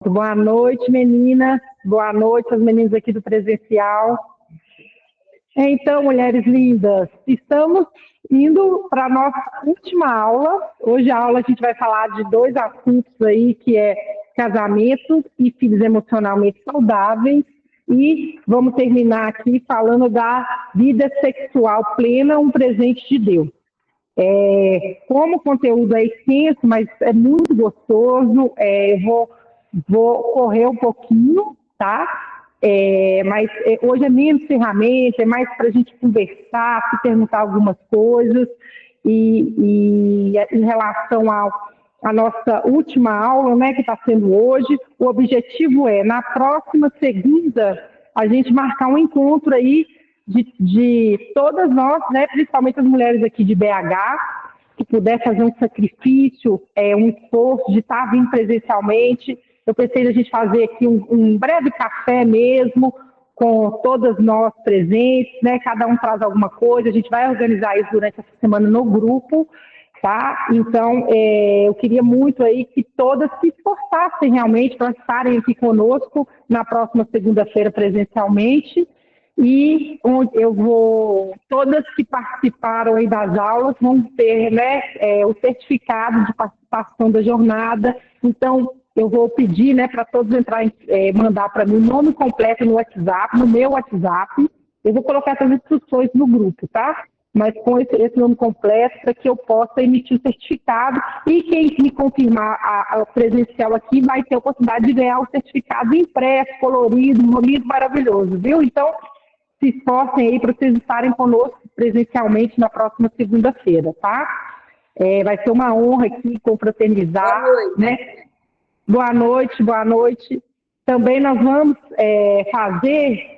Pronto, boa noite, meninas. Boa noite, as meninas aqui do presencial. Então, mulheres lindas, estamos indo para a nossa última aula. Hoje a aula a gente vai falar de dois assuntos aí, que é casamento e filhos emocionalmente saudáveis. E vamos terminar aqui falando da vida sexual plena, um presente de Deus. Como o conteúdo é extenso, mas é muito gostoso, eu vou correr um pouquinho, tá? Hoje é menos ferramenta, é mais para a gente conversar, se perguntar algumas coisas. E em relação à nossa última aula, né, que está sendo hoje, o objetivo é, na próxima segunda, a gente marcar um encontro aí de todas nós, né, principalmente as mulheres aqui de BH, que puder fazer um sacrifício, um esforço de estar vindo presencialmente. Eu pensei a gente fazer aqui um breve café mesmo, com todas nós presentes, né? Cada um traz alguma coisa, a gente vai organizar isso durante essa semana no grupo, tá? Então, eu queria muito aí que todas se esforçassem realmente para estarem aqui conosco na próxima segunda-feira presencialmente. E todas que participaram aí das aulas vão ter, né, o certificado de participação da jornada. Então, eu vou pedir, né, para todos mandar para mim o nome completo no WhatsApp, no meu WhatsApp. Eu vou colocar essas instruções no grupo, tá? Mas com esse nome completo, para que eu possa emitir o certificado. E quem me confirmar a presencial aqui vai ter a oportunidade de ganhar o certificado impresso, colorido, bonito, maravilhoso, viu? Então, se esforcem aí para vocês estarem conosco presencialmente na próxima segunda-feira, tá? Vai ser uma honra aqui confraternizar, né? Boa noite, boa noite. Também nós vamos fazer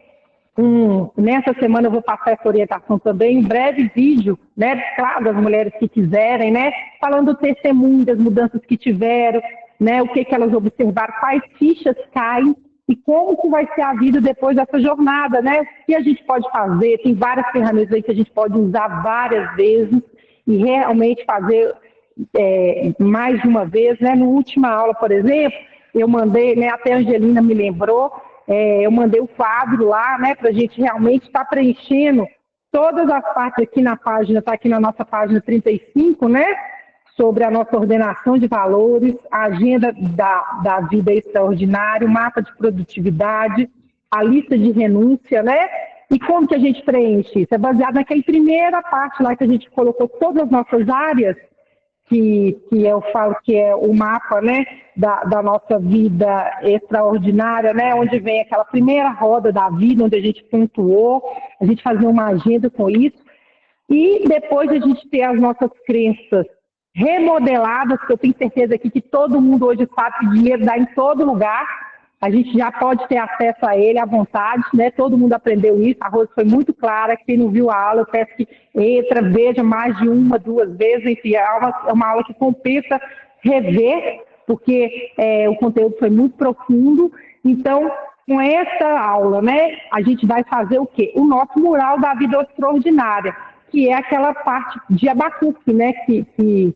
nessa semana eu vou passar essa orientação também, um breve vídeo, né? Claro, das mulheres que quiserem, né? Falando do testemunho, das mudanças que tiveram, né? O que elas observaram, quais fichas caem e como que vai ser a vida depois dessa jornada, né? O que a gente pode fazer, tem várias ferramentas aí que a gente pode usar várias vezes e realmente fazer mais de uma vez, né? Na última aula, por exemplo, eu mandei, né? Até a Angelina me lembrou, eu mandei o quadro lá, né? Para a gente realmente estar preenchendo todas as partes aqui na página, está aqui na nossa página 35, né? Sobre a nossa ordenação de valores, a agenda da vida extraordinária, o mapa de produtividade, a lista de renúncia, né? E como que a gente preenche isso? É baseado naquela primeira parte lá que a gente colocou todas as nossas áreas, que eu falo que é o mapa, né, da nossa vida extraordinária, né, onde vem aquela primeira roda da vida, onde a gente pontuou, a gente fazia uma agenda com isso. E depois a gente ter as nossas crenças remodeladas, que eu tenho certeza aqui que todo mundo hoje sabe que dinheiro dá em todo lugar, a gente já pode ter acesso a ele à vontade, né? Todo mundo aprendeu isso, a Rose foi muito clara, quem não viu a aula, eu peço que veja mais de uma, duas vezes, enfim, é uma aula que compensa rever, porque o conteúdo foi muito profundo. Então, com essa aula, né, a gente vai fazer o quê? O nosso mural da vida extraordinária, que é aquela parte de Abacuque, né, que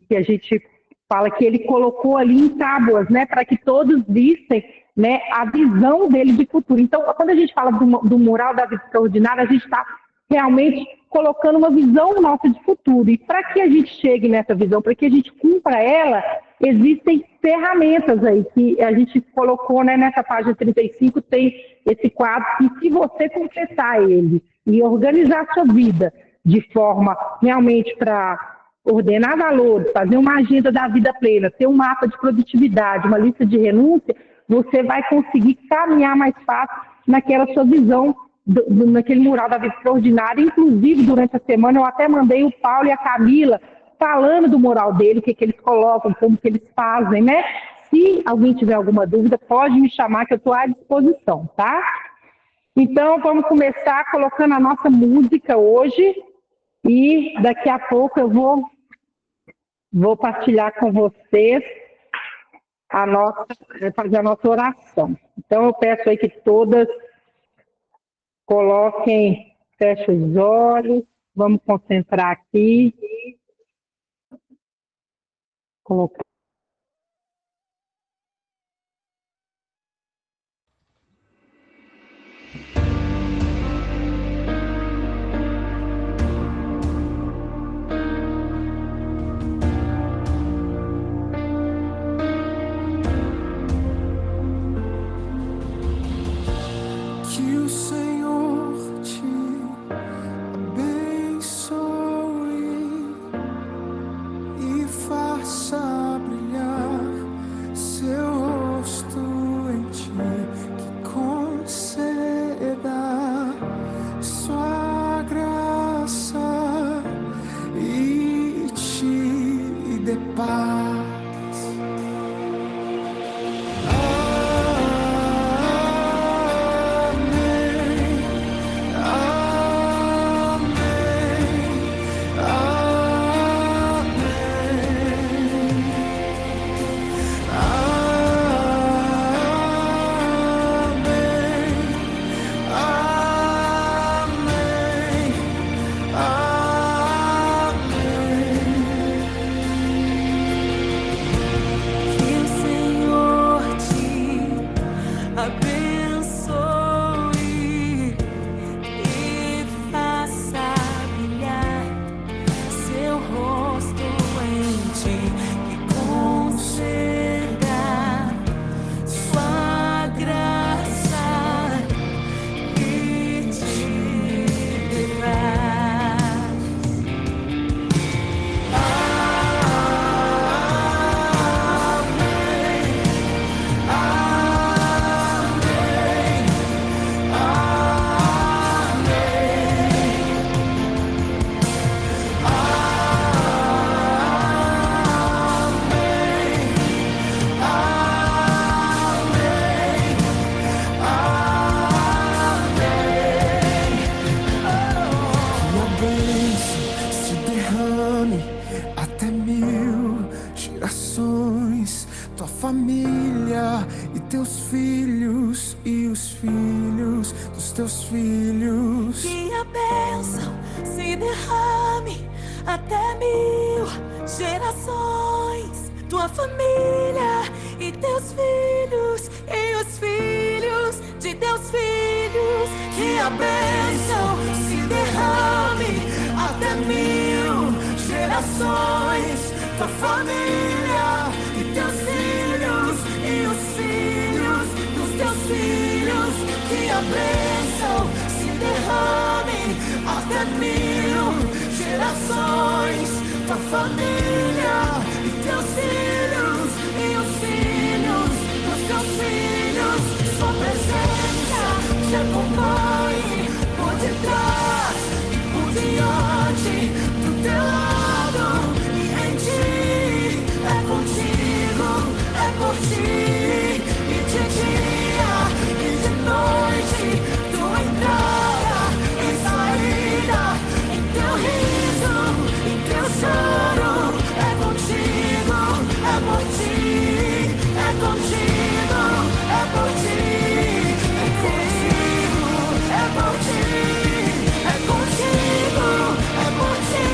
a gente fala que ele colocou ali em tábuas, né, para que todos vissem, né, a visão dele de futuro. Então, quando a gente fala do mural da vida extraordinária, a gente está realmente colocando uma visão nossa de futuro. E para que a gente chegue nessa visão, para que a gente cumpra ela, existem ferramentas aí que a gente colocou, né, nessa página 35, tem esse quadro que, se você completar ele e organizar a sua vida de forma realmente para ordenar valores, fazer uma agenda da vida plena, ter um mapa de produtividade, uma lista de renúncia, você vai conseguir caminhar mais fácil naquela sua visão, naquele mural da vida extraordinária. Inclusive, durante a semana, eu até mandei o Paulo e a Camila falando do mural dele, o que eles colocam, como que eles fazem, né? Se alguém tiver alguma dúvida, pode me chamar, que eu estou à disposição, tá? Então, vamos começar colocando a nossa música hoje e daqui a pouco eu vou partilhar com vocês fazer a nossa oração. Então, eu peço aí que todas coloquem, fechem os olhos, vamos concentrar aqui. Colocar família e teus filhos e os filhos dos teus filhos. Que a bênção se derrame até 1000 gerações. Tua família e teus filhos e os filhos de teus filhos. Que a bênção se derrame até 1000 gerações. Tua família e teus filhos e os filhos dos teus filhos. Que a bênção se derrame até 1000 gerações. Tua família e teus filhos e os filhos dos teus filhos. Sua presença te acompanhe por detrás e por diante, do teu lado e em ti. É contigo, é por ti, e de dia e de noite, tua entrada e saída, em teu riso, em teu choro. É contigo, é por ti, é contigo, é por ti, é contigo, é por ti, é contigo, é por ti,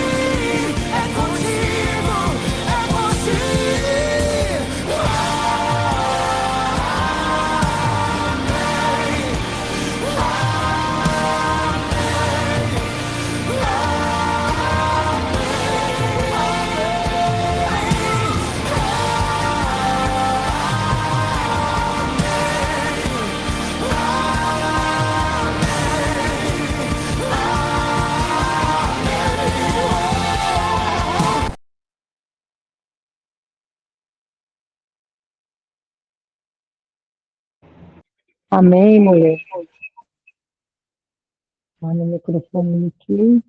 é contigo, é por ti. Amém, mulher. Olha o microfone aqui.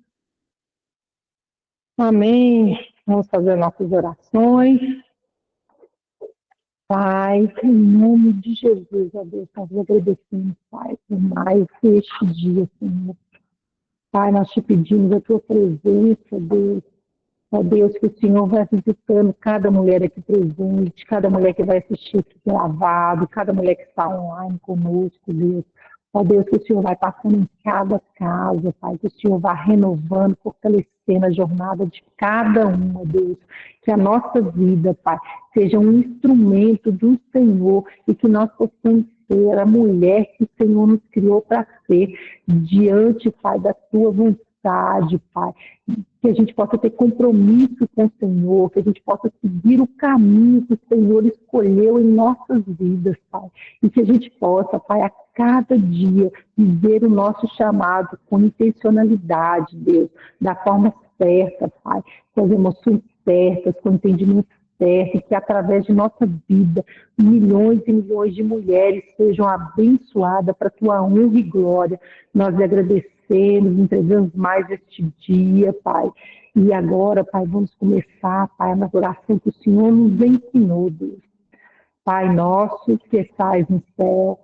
Amém. Vamos fazer nossas orações. Pai, em nome de Jesus, ó Deus, nós agradecemos, Pai, por mais este dia, Senhor. Pai, nós te pedimos a tua presença, Deus. Ó Deus, que o Senhor vai visitando cada mulher aqui presente, cada mulher que vai assistir aqui gravado, cada mulher que está online conosco, Deus. Ó Deus, que o Senhor vai passando em cada casa, Pai, que o Senhor vai renovando, fortalecendo a jornada de cada uma, Deus. Que a nossa vida, Pai, seja um instrumento do Senhor e que nós possamos ser a mulher que o Senhor nos criou para ser, diante, Pai, da tua vontade, Pai. Que a gente possa ter compromisso com o Senhor, que a gente possa seguir o caminho que o Senhor escolheu em nossas vidas, Pai. E que a gente possa, Pai, a cada dia viver o nosso chamado com intencionalidade, Deus, da forma certa, Pai, com as emoções certas, com o entendimento certo, e que através de nossa vida, milhões e milhões de mulheres sejam abençoadas para a tua honra e glória. Nós lhe agradecemos, entregamos mais este dia, Pai. E agora, Pai, vamos começar, Pai, na oração que o Senhor nos ensinou, Deus. Pai nosso, que estais no céu,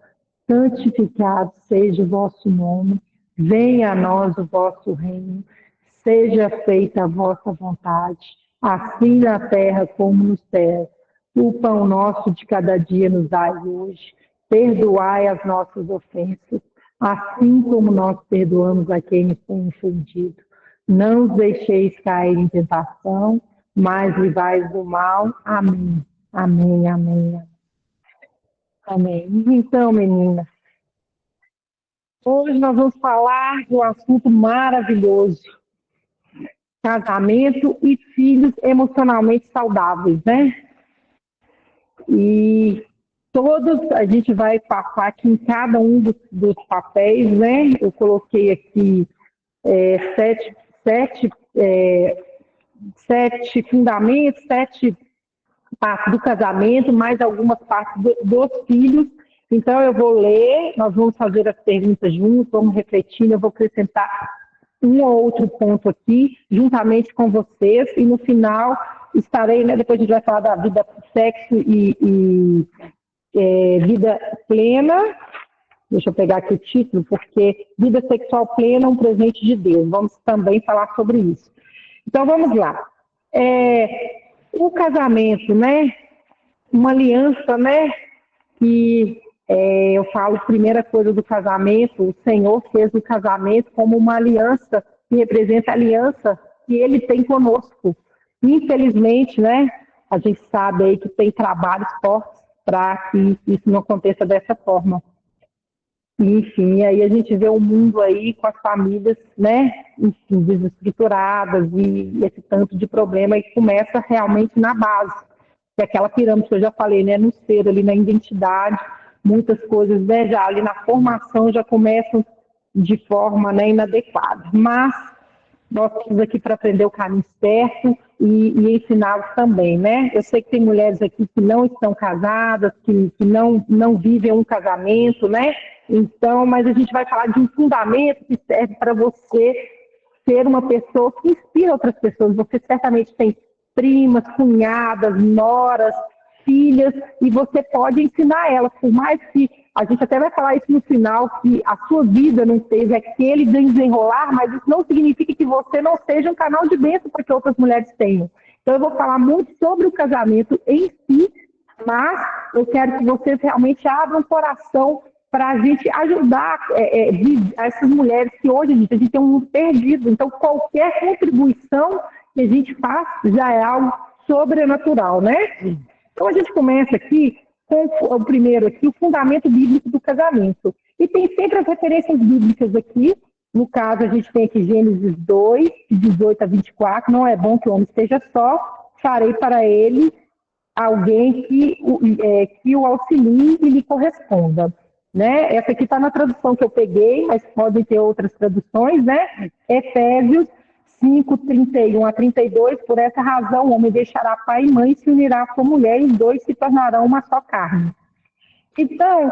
santificado seja o vosso nome, venha a nós o vosso reino, seja feita a vossa vontade, assim na terra como no céu. O pão nosso de cada dia nos dai hoje, perdoai as nossas ofensas, assim como nós perdoamos a quem nos tem ofendido. Não os deixeis cair em tentação, mas livrai-os do mal. Amém. Amém, amém. Amém. Então, meninas, hoje nós vamos falar de um assunto maravilhoso. Casamento e filhos emocionalmente saudáveis, né? E todos, a gente vai passar aqui em cada um dos papéis, né? Eu coloquei aqui sete fundamentos, 7 partes do casamento, mais algumas partes dos filhos. Então, eu vou ler, nós vamos fazer as perguntas juntos, vamos refletir, eu vou acrescentar um ou outro ponto aqui, juntamente com vocês, e no final estarei, né, depois a gente vai falar da vida, sexo e vida plena. Deixa eu pegar aqui o título, porque vida sexual plena é um presente de Deus. Vamos também falar sobre isso. Então, vamos lá. O casamento, né? uma aliança, né? Que eu falo, primeira coisa do casamento, o Senhor fez o casamento como uma aliança que representa a aliança que Ele tem conosco. Infelizmente, né? A gente sabe aí que tem trabalhos fortes para que isso não aconteça dessa forma. Enfim, aí a gente vê o mundo aí com as famílias, né, enfim, desestruturadas e esse tanto de problema aí começa realmente na base, que é aquela pirâmide que eu já falei, né, no ser ali, na identidade, muitas coisas, né, já ali na formação já começam de forma, né, inadequada. Mas nós estamos aqui para aprender o caminho certo e ensiná-los também, né? Eu sei que tem mulheres aqui que não estão casadas, que não vivem um casamento, né? Então, mas a gente vai falar de um fundamento que serve para você ser uma pessoa que inspira outras pessoas. Você certamente tem primas, cunhadas, noras, filhas, e você pode ensinar elas, por mais que a gente até vai falar isso no final, que a sua vida não teve aquele desenrolar, mas isso não significa que você não seja um canal de bênção para que outras mulheres tenham. Então eu vou falar muito sobre o casamento em si, mas eu quero que vocês realmente abram o coração para a gente ajudar essas mulheres que hoje a gente tem um mundo perdido. Então qualquer contribuição que a gente faz já é algo sobrenatural, né? Então a gente começa aqui com o primeiro aqui, o fundamento bíblico do casamento. E tem sempre as referências bíblicas aqui. No caso, a gente tem aqui Gênesis 2, de 18 a 24. Não é bom que o homem esteja só, farei para ele alguém que o auxilie e lhe corresponda. Né? Essa aqui está na tradução que eu peguei, mas podem ter outras traduções, né? Efésios 5, 31 a 32, por essa razão o homem deixará pai e mãe, se unirá com a mulher e os dois se tornarão uma só carne. Então,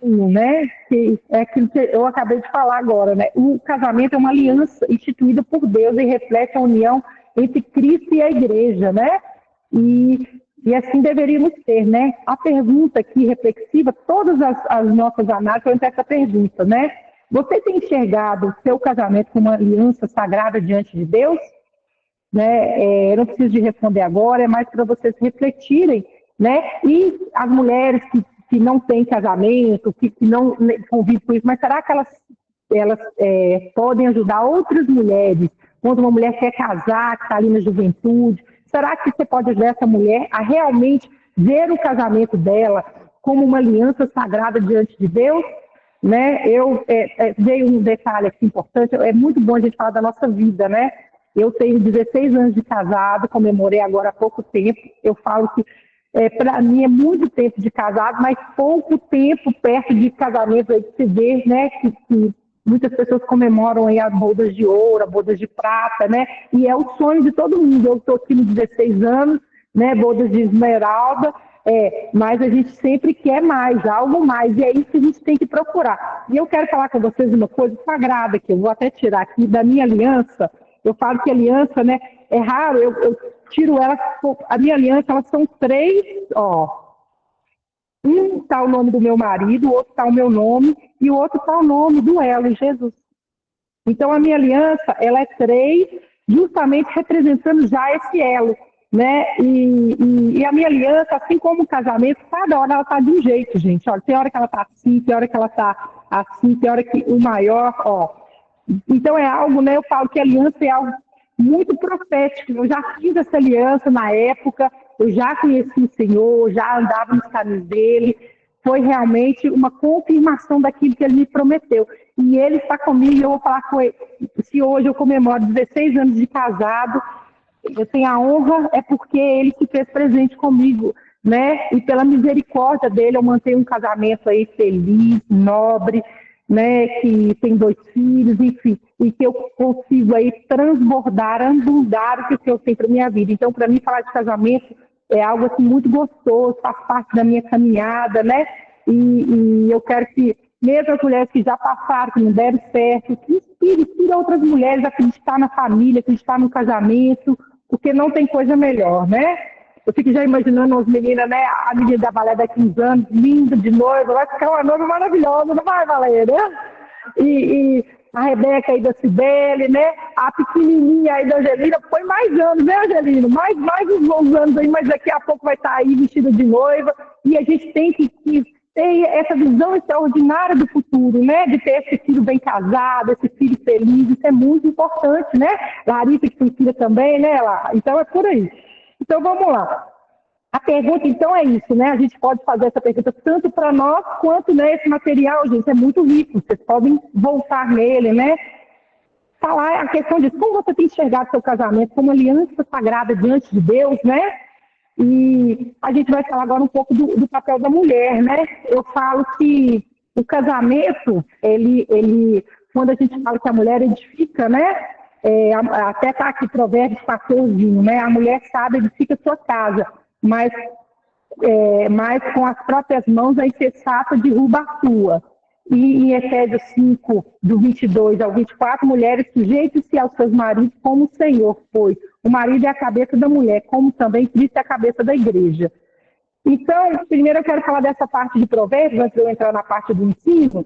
né, que é aquilo que eu acabei de falar agora, né? O casamento é uma aliança instituída por Deus e reflete a união entre Cristo e a igreja, né? E assim deveríamos ter, né? A pergunta aqui reflexiva, todas as nossas análises vão ter essa pergunta, né? Você tem enxergado o seu casamento como uma aliança sagrada diante de Deus? Né? Eu não preciso de responder agora, é mais para vocês refletirem, né? E as mulheres que não têm casamento, que não convivem com isso, mas será que elas podem ajudar outras mulheres? Quando uma mulher quer casar, que está ali na juventude, será que você pode ajudar essa mulher a realmente ver o casamento dela como uma aliança sagrada diante de Deus? Né? Veio um detalhe aqui importante, é muito bom a gente falar da nossa vida, né? Eu tenho 16 anos de casado, comemorei agora há pouco tempo, eu falo que para mim é muito tempo de casado, mas pouco tempo perto de casamento aí que se vê, né? Que muitas pessoas comemoram aí as bodas de ouro, as bodas de prata, né? E é o sonho de todo mundo. Eu estou aqui nos 16 anos, né? Bodas de esmeralda, mas a gente sempre quer mais, algo mais, e é isso que a gente tem que procurar. E eu quero falar com vocês uma coisa sagrada, que eu vou até tirar aqui da minha aliança. Eu falo que aliança, né, é raro, eu tiro ela, a minha aliança, elas são 3, ó. Um está o nome do meu marido, o outro está o meu nome, e o outro está o nome do elo, Jesus. Então, a minha aliança, ela é 3, justamente representando já esse elo, né? E a minha aliança, assim como o casamento, cada hora ela está de um jeito, gente. Olha, tem hora que ela está assim, tem hora que ela está assim, tem hora que o maior, ó. Então é algo, né? Eu falo que a aliança é algo muito profético. Eu já fiz essa aliança na época, eu já conheci o Senhor, já andava nos caminhos dele. Foi realmente uma confirmação daquilo que ele me prometeu. E ele está comigo, eu vou falar com ele. Se hoje eu comemoro 16 anos de casado, eu tenho a honra, é porque ele se fez presente comigo, né? E pela misericórdia dele, eu mantenho um casamento aí feliz, nobre, né? Que tem 2 filhos, enfim, e que eu consigo aí transbordar, abundar o que o Senhor tem para minha vida. Então, para mim, falar de casamento é algo assim, muito gostoso, faz parte da minha caminhada, né? E eu quero que, mesmo as mulheres que já passaram, que não deram certo, que inspire outras mulheres a acreditar na família, acreditar no casamento, porque não tem coisa melhor, né? Eu fico já imaginando as meninas, né? A menina da Valéria daqui uns anos, linda de noiva, vai ficar uma noiva maravilhosa, não vai, Valéria? E a Rebeca aí da Cibele, né? A pequenininha aí da Angelina, foi mais anos, né, Angelina? Mais uns anos aí, mas daqui a pouco vai estar aí vestida de noiva. E a gente tem que ter essa visão extraordinária do futuro, né? De ter esse filho bem casado, esse filho feliz, isso é muito importante, né? Larissa que tem filha também, né? Então é por aí. Então vamos lá. A pergunta, então, é isso, né? A gente pode fazer essa pergunta tanto para nós quanto, né, esse material, gente, é muito rico. Vocês podem voltar nele, né? Falar a questão de como você tem enxergado seu casamento como aliança sagrada diante de Deus, né? E a gente vai falar agora um pouco do papel da mulher, né? Eu falo que o casamento, quando a gente fala que a mulher edifica, né? Até está aqui Provérbios 14, né? A mulher sábia edifica sua casa, mas com as próprias mãos a insensata derruba a sua. E em Efésios 5, do 22 ao 24, mulheres, sujeitem-se aos seus maridos como o Senhor foi. O marido é a cabeça da mulher, como também Cristo é a cabeça da igreja. Então, primeiro eu quero falar dessa parte de Provérbios, antes de eu entrar na parte do ensino,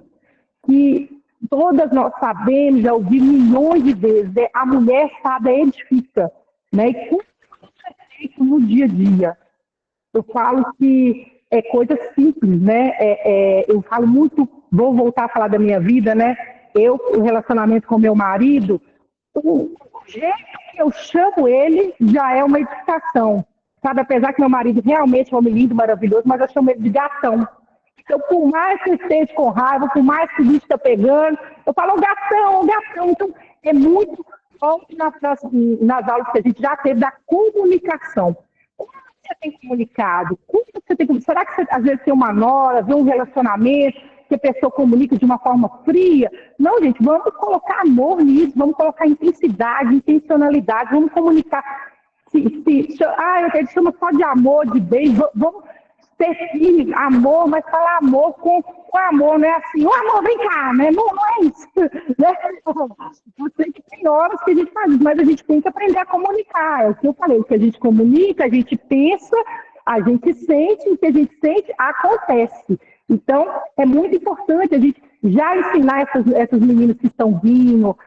que todas nós sabemos, já ouvi milhões de vezes, a mulher sábia edifica, né? E como isso é feito no dia a dia? Eu falo que é coisa simples, né? Eu falo muito, vou voltar a falar da minha vida, né? O relacionamento com meu marido, o jeito que eu chamo ele já é uma edificação. Sabe, apesar que meu marido realmente é um homem lindo, maravilhoso, mas eu chamo ele de gatão. Então, por mais que eu esteja com raiva, por mais que o bicho está pegando, eu falo, gatão, gatão. Então, é muito forte nas aulas que a gente já teve da comunicação. Como você tem comunicado? Será que você, às vezes, tem uma nora, vê um relacionamento, que a pessoa comunica de uma forma fria? Não, gente, vamos colocar amor nisso, vamos colocar intensidade, intencionalidade, vamos comunicar. Eu chamo só de amor, de bem, vamos ter firme, amor, mas falar amor com amor, não é assim, o amor, vem cá, né? Não é isso. Né? Eu sei que tem horas que a gente faz isso, mas a gente tem que aprender a comunicar. É o que eu falei, o que a gente comunica, a gente pensa, a gente sente, o que a gente sente acontece. Então, é muito importante a gente já ensinar essas meninas que estão vindo,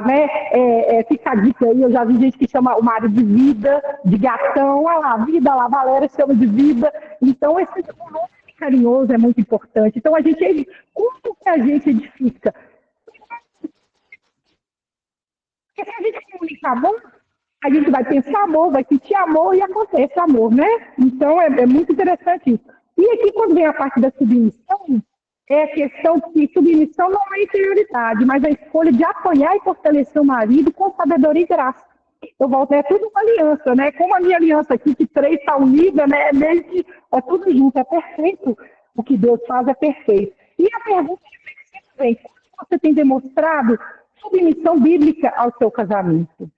né, fica a dica aí, eu já vi gente que chama o marido de vida, de gatão, olha lá, vida lá, Valéria chama de vida. Então, esse nome carinhoso é muito importante. Então, como que a gente edifica? Porque se a gente comunica amor, a gente vai pensar amor, vai sentir amor e acontece amor, né? Então, é muito interessante isso. E aqui, quando vem a parte da submissão, é a questão que submissão não é inferioridade, mas a escolha de apoiar e fortalecer o marido com sabedoria e graça. Eu volto, é tudo uma aliança, né? Como a minha aliança aqui, que 3 está unida, né? Meio que é tudo junto, é perfeito. O que Deus faz é perfeito. E a pergunta que sempre vem, como você tem demonstrado submissão bíblica ao seu casamento?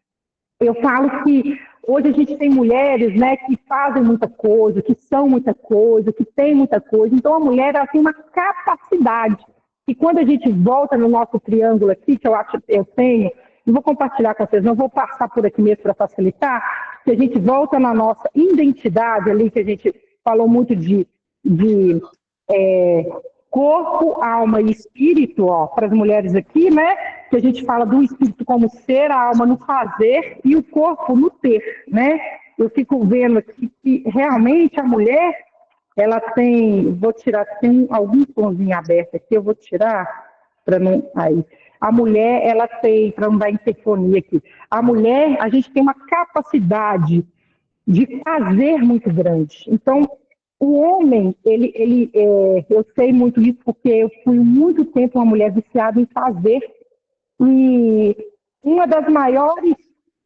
Eu falo que hoje a gente tem mulheres, né, que fazem muita coisa, que são muita coisa, que têm muita coisa. Então, a mulher ela tem uma capacidade. E quando a gente volta no nosso triângulo aqui, que eu acho que eu tenho, eu vou compartilhar com vocês, não vou passar por aqui mesmo para facilitar, que a gente volta na nossa identidade ali, que a gente falou muito de corpo, alma e espírito, ó, para as mulheres aqui, né? Que a gente fala do espírito como ser, a alma no fazer e o corpo no ter, né? Eu fico vendo aqui que realmente a mulher, ela tem, tem algum sonzinho aberto aqui, eu vou tirar para não... Aí. A mulher, ela tem, para não dar interfonia aqui, a mulher, a gente tem uma capacidade de fazer muito grande. Então, o homem, eu sei muito isso porque eu fui muito tempo uma mulher viciada em fazer. E uma das maiores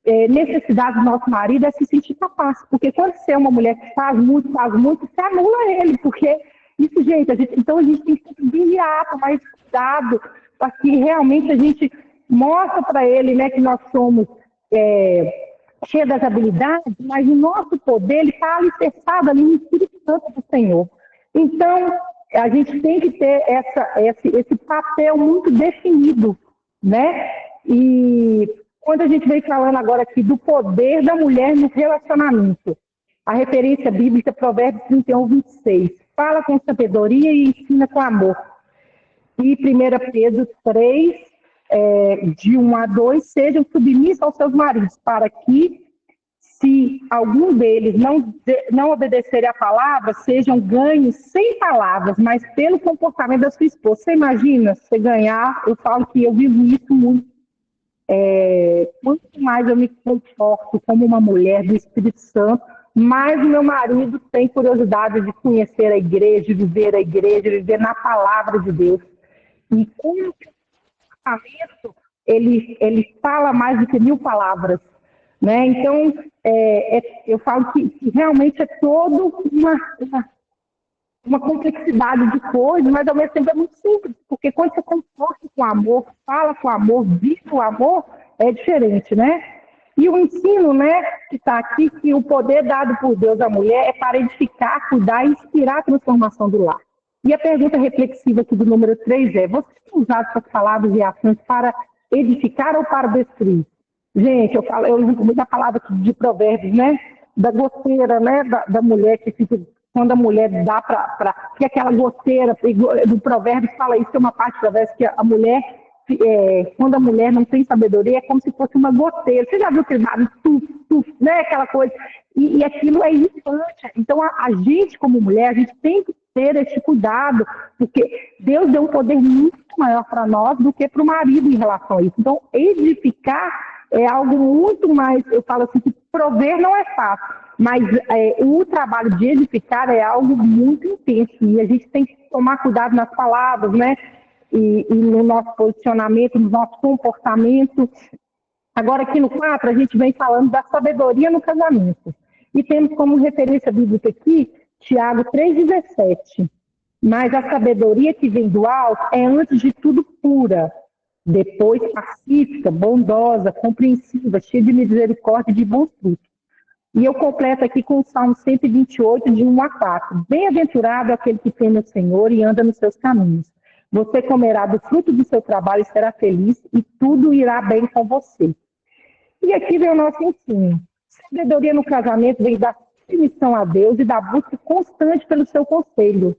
necessidades do nosso marido é se sentir capaz. Porque quando você é uma mulher que faz muito, você anula ele. Porque isso, gente, então a gente tem que vigiar, tomar esse cuidado, para que realmente a gente mostre para ele, né, que nós somos cheios das habilidades, mas o nosso poder está alicerçado ali no Espírito Santo do Senhor. Então, a gente tem que ter esse papel muito definido, né? E quando a gente vem falando agora aqui do poder da mulher no relacionamento, a referência bíblica é Provérbios 31, 26. Fala com sabedoria e ensina com amor. E 1 Pedro 3, de 1 a 2, sejam submissos aos seus maridos, para que, se algum deles não obedecer à palavra, sejam ganhos sem palavras, mas pelo comportamento da sua esposa. Você imagina, você ganhar, eu falo que eu vivo isso muito. Quanto mais eu me conforto como uma mulher do Espírito Santo, mais o meu marido tem curiosidade de conhecer a igreja, de viver na palavra de Deus. E com o comportamento, ele fala mais do que 1000 palavras. Né? Então, eu falo que realmente é toda uma complexidade de coisas, mas ao mesmo tempo é muito simples, porque quando você comporta com amor, fala com amor, vive o amor, é diferente, né? E o ensino, né, que está aqui, que o poder dado por Deus à mulher é para edificar, cuidar e inspirar a transformação do lar. E a pergunta reflexiva aqui do número 3 é: você tem usado suas palavras e ações para edificar ou para destruir? Gente, eu lembro muito da palavra de Provérbios, né? Da goteira, né? Da mulher que fica, quando a mulher dá para... Que aquela goteira, do Provérbios fala isso, tem uma parte do Provérbios que a mulher, quando a mulher não tem sabedoria, é como se fosse uma goteira. Você já viu aquele barulho, né? Aquela coisa. E aquilo é irritante. Então, a gente, como mulher, a gente tem que ter esse cuidado, porque Deus deu um poder muito maior para nós do que para o marido em relação a isso. Então, edificar é algo muito mais, eu falo assim, que prover não é fácil, mas o trabalho de edificar é algo muito intenso, e a gente tem que tomar cuidado nas palavras, né? E no nosso posicionamento, no nosso comportamento. Agora, aqui no 4, a gente vem falando da sabedoria no casamento. E temos como referência bíblica aqui, Tiago 3,17. Mas a sabedoria que vem do alto é, antes de tudo, pura. Depois, pacífica, bondosa, compreensiva, cheia de misericórdia e de bons frutos. E eu completo aqui com o Salmo 128, de 1 a 4. Bem-aventurado é aquele que teme o Senhor e anda nos seus caminhos. Você comerá do fruto do seu trabalho e será feliz, e tudo irá bem com você. E aqui vem o nosso ensino. Sabedoria no casamento vem da submissão a Deus e da busca constante pelo seu conselho.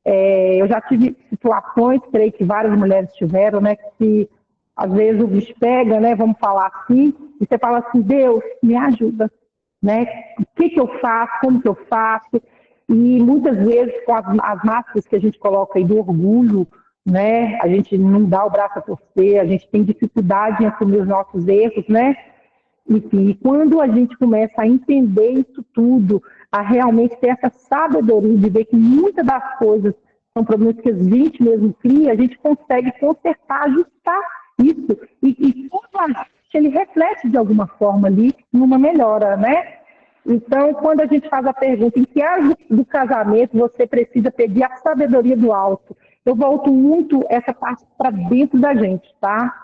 Eu já tive situações, creio que várias mulheres tiveram, né, que às vezes o bicho pega, né, vamos falar assim, e você fala assim: Deus, me ajuda, né, o que eu faço, como que eu faço? E muitas vezes com as máscaras que a gente coloca aí do orgulho, né, a gente não dá o braço a torcer, a gente tem dificuldade em assumir os nossos erros, né? Enfim, e quando a gente começa a entender isso tudo, a realmente ter essa sabedoria de ver que muitas das coisas são problemas que a gente mesmo cria, a gente consegue consertar, ajustar isso. E todo ajuste, ele reflete de alguma forma ali numa melhora, né? Então, quando a gente faz a pergunta em que área do casamento você precisa pedir a sabedoria do alto, eu volto muito essa parte para dentro da gente, tá?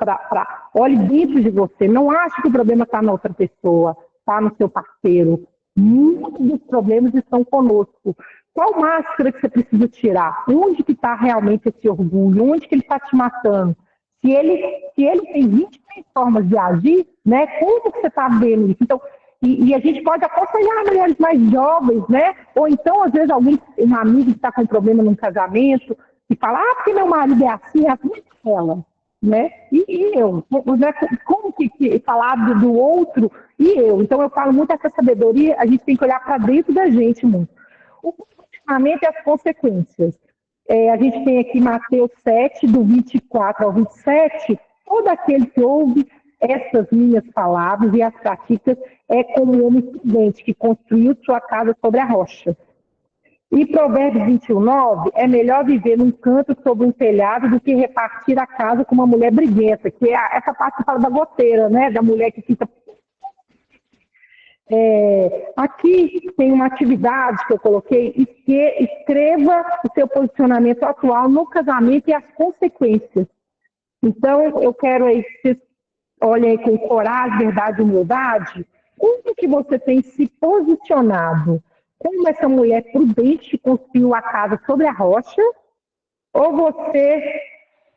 Olhe dentro de você. Não ache que o problema está na outra pessoa, está no seu parceiro. Muitos dos problemas estão conosco. Qual máscara que você precisa tirar? Onde que está realmente esse orgulho? Onde que ele está te matando? Se ele tem 23 formas de agir, né? Como que você está vendo isso? Então, e a gente pode aconselhar mulheres mais jovens, né? Ou então, às vezes, um amigo que está com um problema num casamento, e fala: porque meu marido é assim ela, né? E eu, né? Como que falar do outro e eu? Então, eu falo muito essa sabedoria, a gente tem que olhar para dentro da gente muito. O comportamento e as consequências. A gente tem aqui Mateus 7, do 24 ao 27, todo aquele que ouve essas minhas palavras e as praticas é como um homem prudente que construiu sua casa sobre a rocha. E Provérbios 21:9, é melhor viver num canto sobre um telhado do que repartir a casa com uma mulher briguenta, que é essa parte que fala da goteira, né? Da mulher que fica... Aqui tem uma atividade que eu coloquei, escreva o seu posicionamento atual no casamento e as consequências. Então, eu quero aí que vocês olhem aí com coragem, verdade e humildade, como que você tem se posicionado? Como essa mulher prudente construiu a casa sobre a rocha? Ou você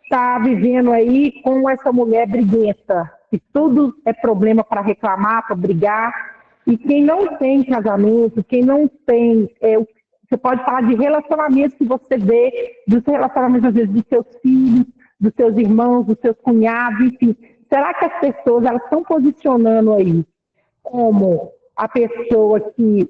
está vivendo aí com essa mulher briguenta, que tudo é problema para reclamar, para brigar? E quem não tem casamento, quem não tem... você pode falar de relacionamentos que você vê, dos relacionamentos, às vezes, de seus filhos, dos seus irmãos, dos seus cunhados, enfim. Será que as pessoas elas estão posicionando aí como a pessoa que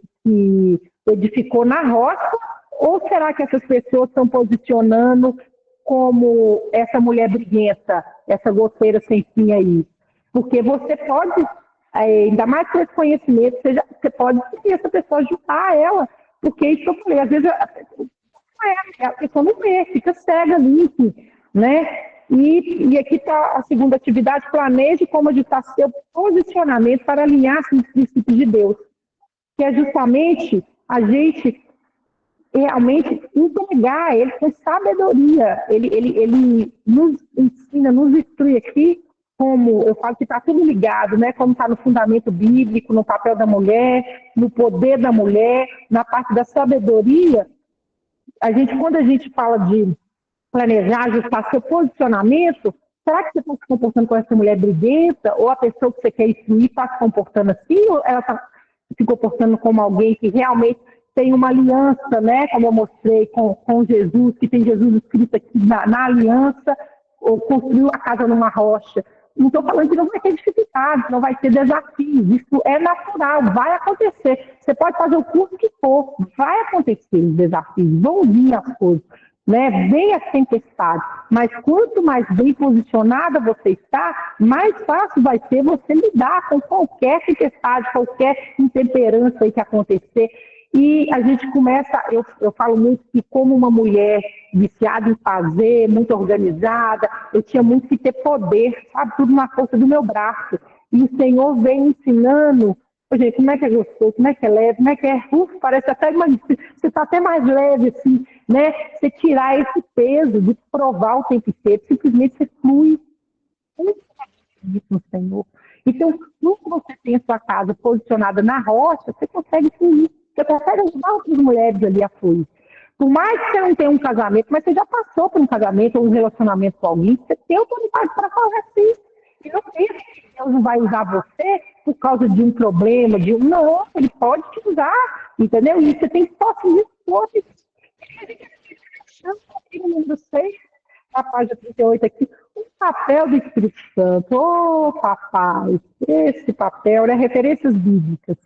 edificou na roça, ou será que essas pessoas estão posicionando como essa mulher briguenta, essa goteira sem fim aí? Porque você pode, ainda mais com esse conhecimento, você pode seguir essa pessoa, ajudar ela, porque isso que eu falei, às vezes a pessoa não vê, fica cega ali, enfim, né? E aqui está a segunda atividade: planeje como ajustar seu posicionamento para alinhar-se nos princípios de Deus, que é justamente a gente realmente entregar ele com sabedoria. Ele nos ensina, nos instrui aqui, como eu falo que está tudo ligado, né? Como está no fundamento bíblico, no papel da mulher, no poder da mulher, na parte da sabedoria. Quando a gente fala de planejar, ajustar seu posicionamento, será que você está se comportando com essa mulher briguenta, ou a pessoa que você quer instruir está se comportando assim, ou ela está se comportando como alguém que realmente tem uma aliança, né, como eu mostrei com Jesus, que tem Jesus escrito aqui na aliança, ou construiu a casa numa rocha. Não estou falando que não vai ter dificuldades, não vai ter desafios, isso é natural, vai acontecer. Você pode fazer o curso que for, vai acontecer os desafios, vão vir as coisas, né? Vem a tempestade, mas quanto mais bem posicionada você está, mais fácil vai ser você lidar com qualquer tempestade, qualquer intemperança aí que acontecer. E a gente começa, eu falo muito que como uma mulher viciada em fazer, muito organizada, eu tinha muito que ter poder, sabe, tudo na força do meu braço. E o Senhor vem ensinando, gente, como é que é gostoso, como é que é leve, como é que é, parece até, você está até mais leve, assim, né? Você tirar esse peso de provar o tempo inteiro, simplesmente você flui no Senhor. Então, quando você tem a sua casa posicionada na rocha, você consegue fluir. Você consegue ajudar outras mulheres ali a fluir. Por mais que você não tenha um casamento, mas você já passou por um casamento ou um relacionamento com alguém, você tem autoridade para falar assim. E não pensa que Deus não vai usar você por causa de um problema, Não, Ele pode te usar, entendeu? E você tem que só se expor. No número 6, na página 38 aqui, o papel do Espírito Santo. Ô, papai, esse papel, né? Referências bíblicas.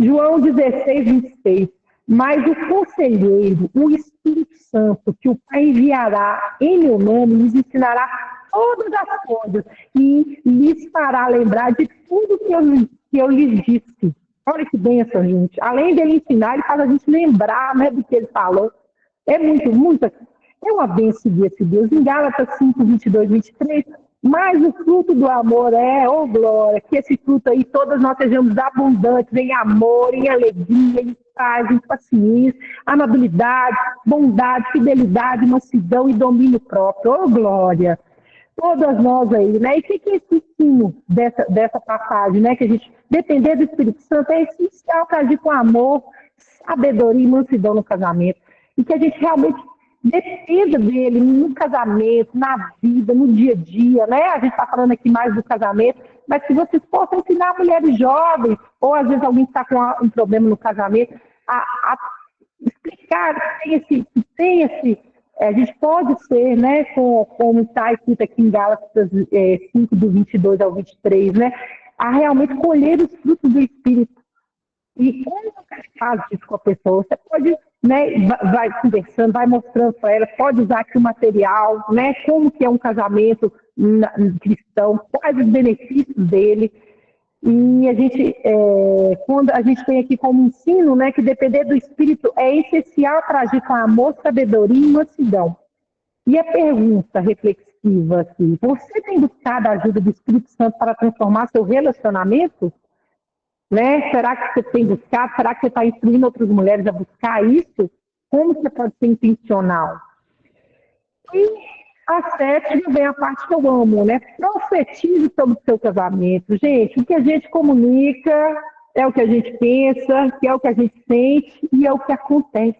João 16, 26. Mas o conselheiro, o Espírito Santo, que o Pai enviará em meu nome, lhes ensinará todas as coisas e lhes fará lembrar de tudo que eu lhes disse. Olha que bênção, gente. Além dele ensinar, ele faz a gente lembrar, né, do que ele falou. É muito. É uma bênção seguir esse Deus. Em Gálatas 5, 22, 23. Mas o fruto do amor glória, que esse fruto aí, todas nós sejamos abundantes em amor, em alegria, em paz, em paciência, amabilidade, bondade, fidelidade, mansidão e domínio próprio. Glória! Todas nós aí, né? E o que é esse ensino dessa passagem, né? Que a gente, depender do Espírito Santo, é essencial para agir com amor, sabedoria e mansidão no casamento. E que a gente realmente dependa dele no casamento, na vida, no dia a dia, né? A gente está falando aqui mais do casamento, mas que vocês possam ensinar mulheres jovens, ou às vezes alguém está com um problema no casamento, a explicar que tem esse a gente pode ser, né, como está escrito aqui em Gálatas 5, do 22 ao 23, né, a realmente colher os frutos do Espírito. E quando você faz isso com a pessoa, você pode, né, vai conversando, vai mostrando para ela, pode usar aqui o material, né, como que é um casamento cristão, quais os benefícios dele. E a gente, quando a gente tem aqui como ensino, né, que depender do Espírito é essencial para agir com amor, sabedoria e mansidão. E a pergunta reflexiva, assim, você tem buscado a ajuda do Espírito Santo para transformar seu relacionamento? Né? Será que você tem buscado? Será que você está instruindo outras mulheres a buscar isso? Como você pode ser intencional? E a 7 vem a parte que eu amo, né? Profetize sobre o seu casamento. Gente, o que a gente comunica é o que a gente pensa, que é o que a gente sente e é o que acontece.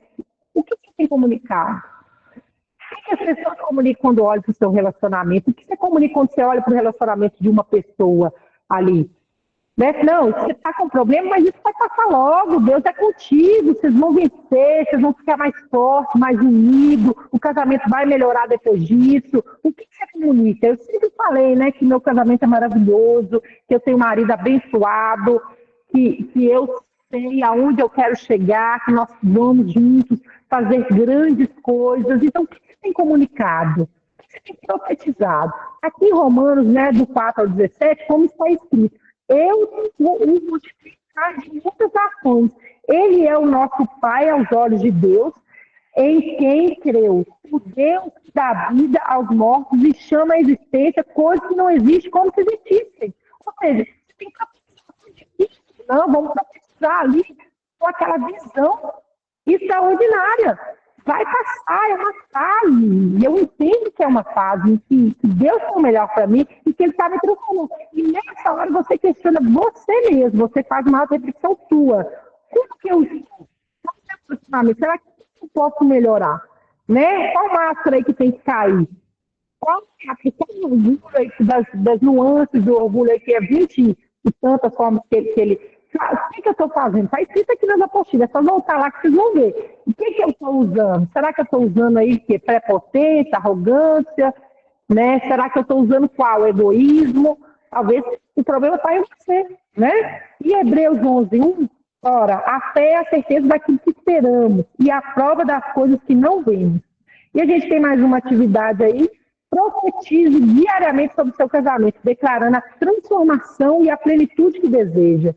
O que você tem comunicado? O que as pessoas comunicam quando olham para o seu relacionamento? O que você comunica quando você olha para o relacionamento de uma pessoa ali? Né? Não, você está com problema, mas isso vai passar logo. Deus é contigo, vocês vão vencer, vocês vão ficar mais fortes, mais unidos, o casamento vai melhorar depois disso. O que você comunica? Eu sempre falei, né, que meu casamento é maravilhoso, que eu tenho um marido abençoado, que eu sei aonde eu quero chegar, que nós vamos juntos fazer grandes coisas. Então, o que você tem comunicado? O que você tem profetizado? Aqui em Romanos, né, do 4 ao 17, como está escrito, eu vou multiplicar de muitas ações. Ele é o nosso Pai aos olhos de Deus, em quem creu. O Deus que dá vida aos mortos e chama a existência coisas que não existem como se existissem. Ou seja, você tem que não, vamos precisar ali com aquela visão extraordinária. Vai passar, é uma fase. E eu entendo que é uma fase em que Deus tem o melhor para mim e que Ele está me transformando. E nessa hora você questiona você mesmo, você faz uma reflexão sua. Como que eu estou? Será que eu posso melhorar? Né? Qual máscara aí que tem que cair? Qual orgulho aí das nuances do orgulho aí que é 20 e tantas formas que ele... O que eu estou fazendo? Está escrito aqui nas apostilas, é só voltar lá que vocês vão ver. O que eu estou usando? Será que eu estou usando aí que prepotência, arrogância? Né? Será que eu estou usando qual? Egoísmo? Talvez o problema está em você. Né? E Hebreus 11:1, ora, a fé é a certeza daquilo que esperamos e a prova das coisas que não vemos. E a gente tem mais uma atividade aí. Profetize diariamente sobre o seu casamento, declarando a transformação e a plenitude que deseja.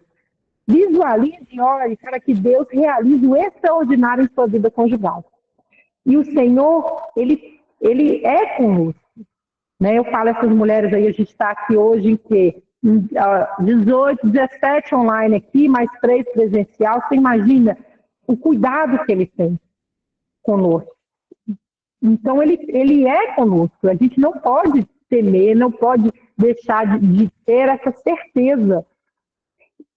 Visualize e ore para que Deus realize o extraordinário em sua vida conjugal. E o Senhor, Ele é conosco. Né? Eu falo a essas mulheres aí, a gente está aqui hoje em que 18, 17 online aqui, mais 3 presencial. Você imagina o cuidado que Ele tem conosco. Então, ele é conosco. A gente não pode temer, não pode deixar de ter essa certeza.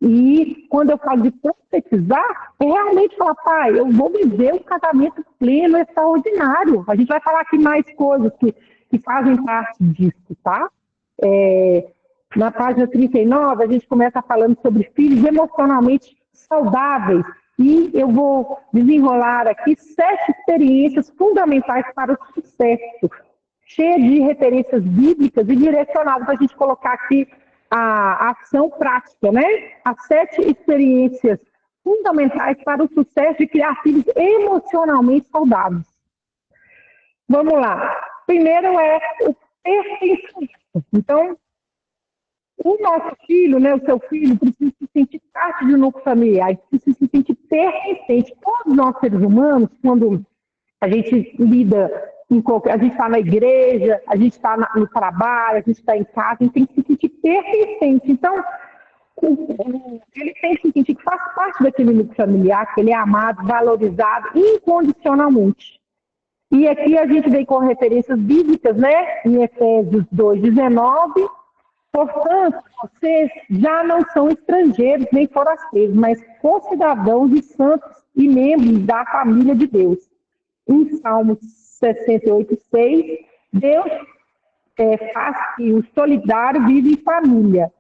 E quando eu falo de profetizar, é realmente falar, pai, eu vou viver um casamento pleno, extraordinário. A gente vai falar aqui mais coisas que fazem parte disso, tá? Na página 39, a gente começa falando sobre filhos emocionalmente saudáveis. E eu vou desenrolar aqui 7 experiências fundamentais para o sucesso, cheia de referências bíblicas e direcionadas para a gente colocar aqui a ação prática, né? As 7 experiências fundamentais para o sucesso de criar filhos emocionalmente saudáveis. Vamos lá. Primeiro é o pertencimento. Então, o nosso filho, né, o seu filho, precisa se sentir parte de um núcleo familiar, precisa se sentir pertencente. Todos nós, seres humanos, quando a gente lida, a gente está na igreja, a gente está no trabalho, a gente está em casa, a gente tem que se sentir pertencente. Então, ele tem que se sentir que faz parte daquele núcleo familiar, que ele é amado, valorizado incondicionalmente. E aqui a gente vem com referências bíblicas, né, em Efésios 2:19. Portanto, vocês já não são estrangeiros nem forasteiros, mas concidadãos e santos e membros da família de Deus. Em Salmos 68:6, Deus faz que o solidário vive em família.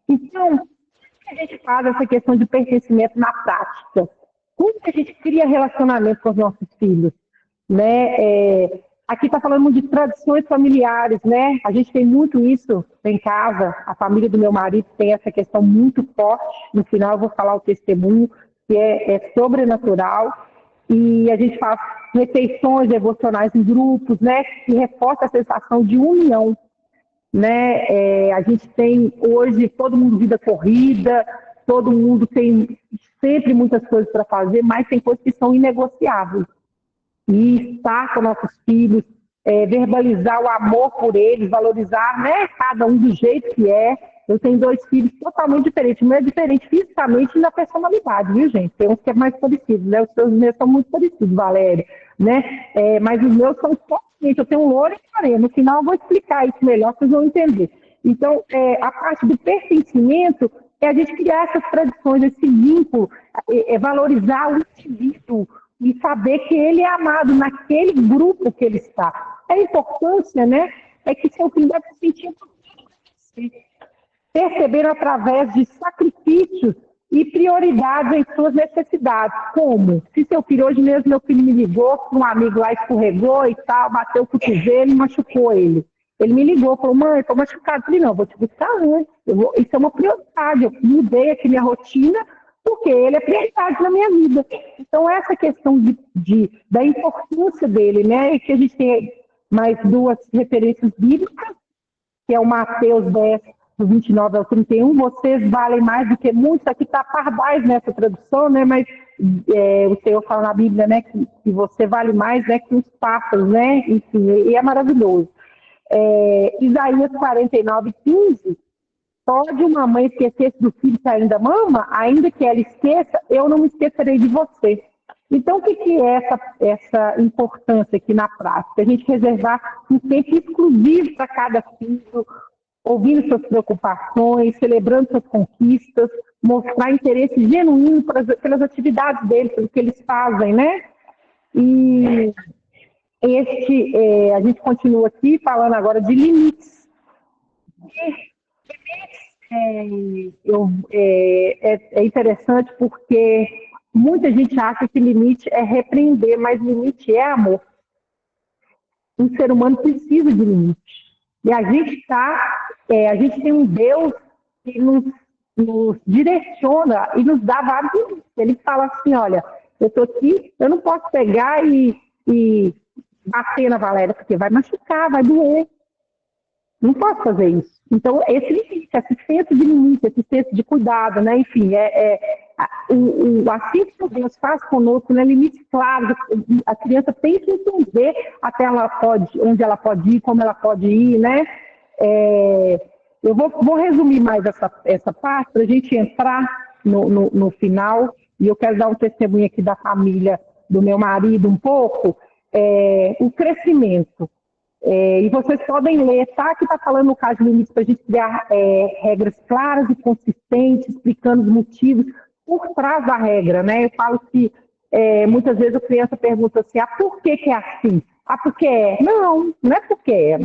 Então, como que a gente faz essa questão de pertencimento na prática? Como que a gente cria relacionamento com os nossos filhos? Né? Aqui está falando de tradições familiares, né? A gente tem muito isso em casa. A família do meu marido tem essa questão muito forte. No final eu vou falar o testemunho, que é sobrenatural. E a gente faz refeições devocionais em grupos, né? Que reforça a sensação de união, né? A gente tem hoje todo mundo vida corrida, todo mundo tem sempre muitas coisas para fazer, mas tem coisas que são inegociáveis. E estar com nossos filhos, verbalizar o amor por eles, valorizar, né, cada um do jeito que é. Eu tenho 2 filhos totalmente diferentes. O meu é diferente fisicamente e na personalidade, viu, gente? Tem uns que é mais parecido, né? Os seus meus são muito parecidos, Valéria, né? Mas os meus são totalmente. Eu tenho um loiro e moreno. No final eu vou explicar isso melhor, vocês vão entender. Então, a parte do pertencimento é a gente criar essas tradições, esse vínculo, valorizar o indivíduo, e saber que ele é amado naquele grupo que ele está. A importância, né, é que seu filho deve se sentir perceberam através de sacrifícios e prioridades em suas necessidades. Como? Se seu filho, hoje mesmo meu filho me ligou, um amigo lá escorregou e tal, bateu o cotovelo e machucou ele. Ele me ligou, falou, mãe, estou machucado. Eu falei, não, vou te buscar antes. Isso é uma prioridade. Eu mudei aqui minha rotina, porque ele é prioridade na minha vida. Então, essa questão da importância dele, né? E que a gente tem mais duas referências bíblicas, que é o Mateus 10, do 29 ao 31, vocês valem mais do que muitos. Aqui está pardais nessa tradução, né? Mas o Senhor fala na Bíblia, né? Que você vale mais, né, que os pássaros, né? Enfim, e é maravilhoso. Isaías 49, 15, pode uma mãe esquecer-se do filho que ainda mama? Ainda que ela esqueça, eu não me esquecerei de você. Então, o que é essa importância aqui na prática? A gente reservar um tempo exclusivo para cada filho, ouvindo suas preocupações, celebrando suas conquistas, mostrar interesse genuíno pelas atividades deles, pelo que eles fazem, né? E a gente continua aqui falando agora de limites. É interessante porque muita gente acha que limite é repreender, mas limite é amor. Um ser humano precisa de limite. E a gente tem um Deus que nos direciona e nos dá vários limites. Ele fala assim, olha, eu estou aqui, eu não posso pegar e bater na Valéria, porque vai machucar, vai doer. Não posso fazer isso. Então, esse limite, esse senso de limite, esse senso de cuidado, né? Enfim, assim que Deus faz conosco, né? Limites claros, a criança tem que entender até onde ela pode ir, como ela pode ir, né? Eu vou resumir mais essa parte para a gente entrar no final, e eu quero dar um testemunho aqui da família do meu marido um pouco, o crescimento. E vocês podem ler, tá? Que está falando no caso de limites para a gente criar regras claras e consistentes, explicando os motivos por trás da regra, né? Eu falo que muitas vezes a criança pergunta assim, por que é assim? Porque é. Não é porque é.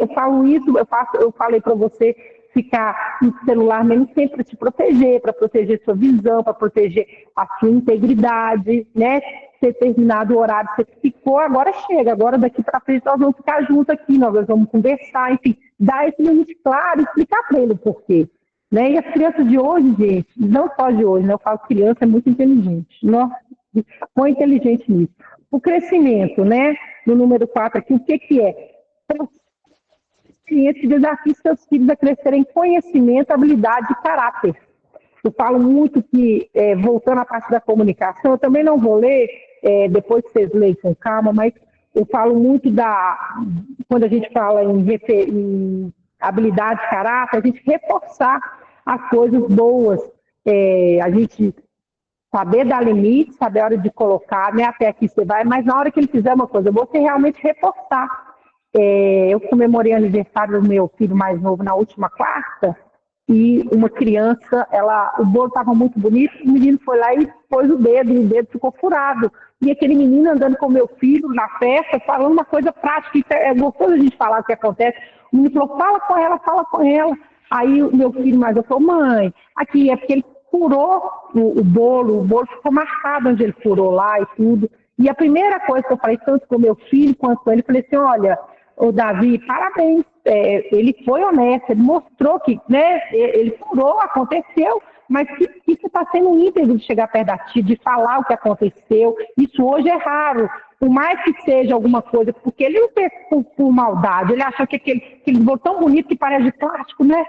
Eu falo isso, eu falei para você ficar no celular menos tempo para te proteger, para proteger sua visão, para proteger a sua integridade, né? Determinado horário você ficou, agora chega, agora daqui para frente nós vamos ficar juntos aqui, nós vamos conversar, enfim, dar esse limite claro, explicar para ele o porquê. Né? E as crianças de hoje, gente, não só de hoje, né? Eu falo que criança é muito inteligente, nossa, muito inteligente nisso. O crescimento, né? No número 4 aqui, o que é? Esse desafio seus filhos a crescerem em conhecimento, habilidade e caráter. Eu falo muito que, voltando à parte da comunicação, eu também não vou ler, depois que vocês leem com calma, mas eu falo muito quando a gente fala em habilidade e caráter, a gente reforçar as coisas boas, a gente saber dar limite, saber a hora de colocar, né, até aqui você vai, mas na hora que ele fizer uma coisa, você realmente reforçar. Eu comemorei o aniversário do meu filho mais novo na última quarta, e uma criança, o bolo estava muito bonito, o menino foi lá e pôs o dedo, e o dedo ficou furado. E aquele menino andando com o meu filho na festa, falando uma coisa prática, é gostoso a gente falar o que acontece. O menino falou, fala com ela. Aí o meu filho mais eu falou, mãe, aqui é porque ele furou o bolo ficou marcado onde ele furou lá e tudo. E a primeira coisa que eu falei, tanto com o meu filho quanto com ele, eu falei assim, olha, ô Davi, parabéns, ele foi honesto, ele mostrou que, né, ele furou, aconteceu, mas que você está sendo íntegro de chegar perto da tia, de falar o que aconteceu. Isso hoje é raro, por mais que seja alguma coisa, porque ele não fez por maldade, ele achou que aquele bolo tão bonito que parece de plástico, né?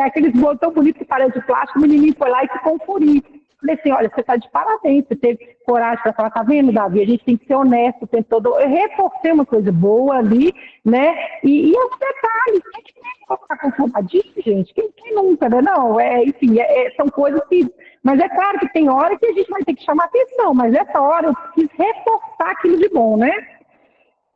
Aqueles bolos tão bonitos que parece de plástico, o menininho foi lá e ficou um furinho. Falei assim, olha, você está de parabéns, você teve coragem para falar, tá vendo, Davi? A gente tem que ser honesto o tempo todo. Eu reforcei uma coisa boa ali, né? E é um detalhe, quem que vai ficar conformadinho, gente? Quem nunca, né? Não, enfim, são coisas que... Mas é claro que tem hora que a gente vai ter que chamar atenção, mas essa hora eu quis reforçar aquilo de bom, né?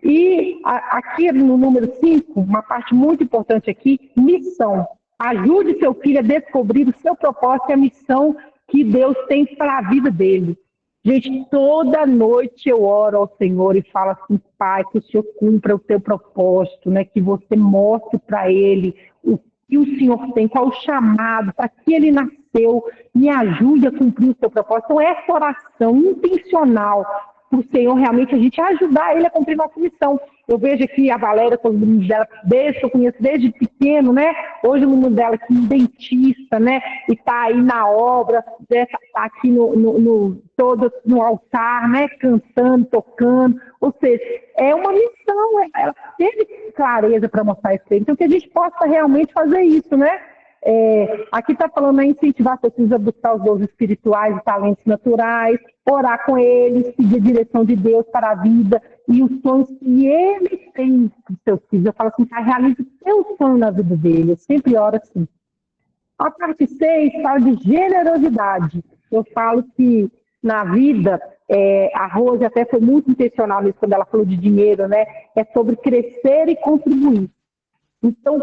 E aqui no número 5, uma parte muito importante aqui, missão. Ajude seu filho a descobrir o seu propósito e a missão que Deus tem para a vida dele. Gente, toda noite eu oro ao Senhor e falo assim, Pai, que o Senhor cumpra o teu propósito, né? Que você mostre para ele o que o Senhor tem, qual o chamado, para que ele nasceu, me ajude a cumprir o seu propósito. Então, essa oração intencional para o Senhor realmente a gente ajudar ele a cumprir nossa missão. Eu vejo aqui a Valéria com os meninos dela, desde que eu conheço desde pequeno, né? Hoje o menino dela aqui, um dentista, né? E está aí na obra, né? Tá aqui todo no altar, né? Cantando, tocando. Ou seja, é uma missão, ela teve clareza para mostrar isso. Então, que a gente possa realmente fazer isso, né? Aqui está falando em incentivar pessoas a buscar os dons espirituais e talentos naturais, orar com eles, seguir a direção de Deus para a vida e os sonhos que ele tem para os seus filhos. Eu falo assim, realize o seu sonho na vida dele. Eu sempre oro assim. A parte 6 fala de generosidade. Eu falo que na vida, a Rose até foi muito intencional nisso quando ela falou de dinheiro, né? É sobre crescer e contribuir. Então,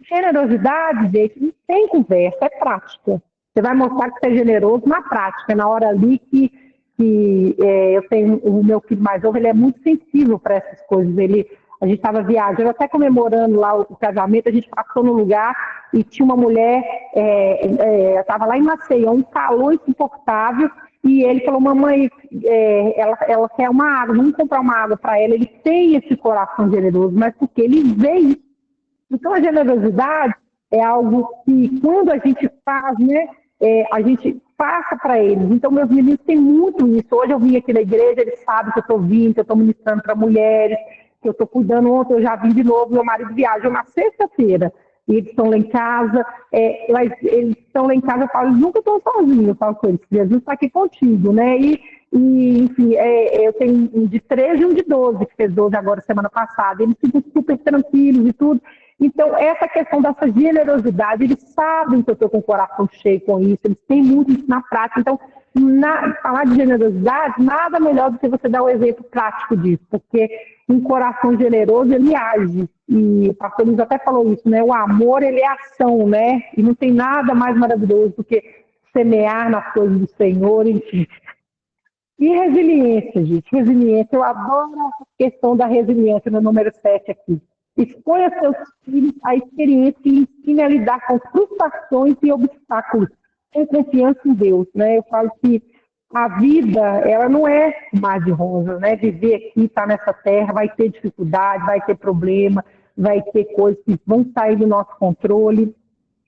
generosidade, gente, não tem conversa, é prática. Você vai mostrar que você é generoso na prática, na hora ali que eu tenho o meu filho mais novo, ele é muito sensível para essas coisas. A gente estava viajando, até comemorando lá o casamento, a gente passou no lugar e tinha uma mulher, estava lá em Maceió, um calor insuportável, e ele falou, mamãe, ela quer uma água, vamos comprar uma água para ela. Ele tem esse coração generoso, mas porque ele vê isso. Então, a generosidade é algo que, quando a gente faz, né, a gente passa para eles. Então, meus meninos têm muito isso. Hoje eu vim aqui na igreja, eles sabem que eu estou vindo, que eu estou ministrando para mulheres, que eu estou cuidando. Ontem eu já vim de novo, meu marido viaja na sexta-feira. E eles estão lá em casa, eles estão lá em casa, eu falo, eles nunca estão sozinhos, eu falo com eles, Jesus está aqui contigo, né? Enfim, eu tenho um de 13 e um de 12, que fez 12 agora, semana passada. Eles ficam super tranquilos e tudo. Então, essa questão dessa generosidade, eles sabem que eu estou com o coração cheio com isso, eles têm muito isso na prática. Então, falar de generosidade, nada melhor do que você dar um exemplo prático disso, porque um coração generoso, ele age. E o pastor Luiz até falou isso, né? O amor, ele é ação, né? E não tem nada mais maravilhoso do que semear nas coisas do Senhor, enfim. E resiliência, gente. Resiliência, eu adoro a questão da resiliência no número 7 aqui. Exponha a seus filhos a experiência que lhe ensine a lidar com frustrações e obstáculos, com confiança em Deus, né? Eu falo que a vida, ela não é mar de rosas, né? Viver aqui, estar nessa terra, vai ter dificuldade, vai ter problema, vai ter coisas que vão sair do nosso controle.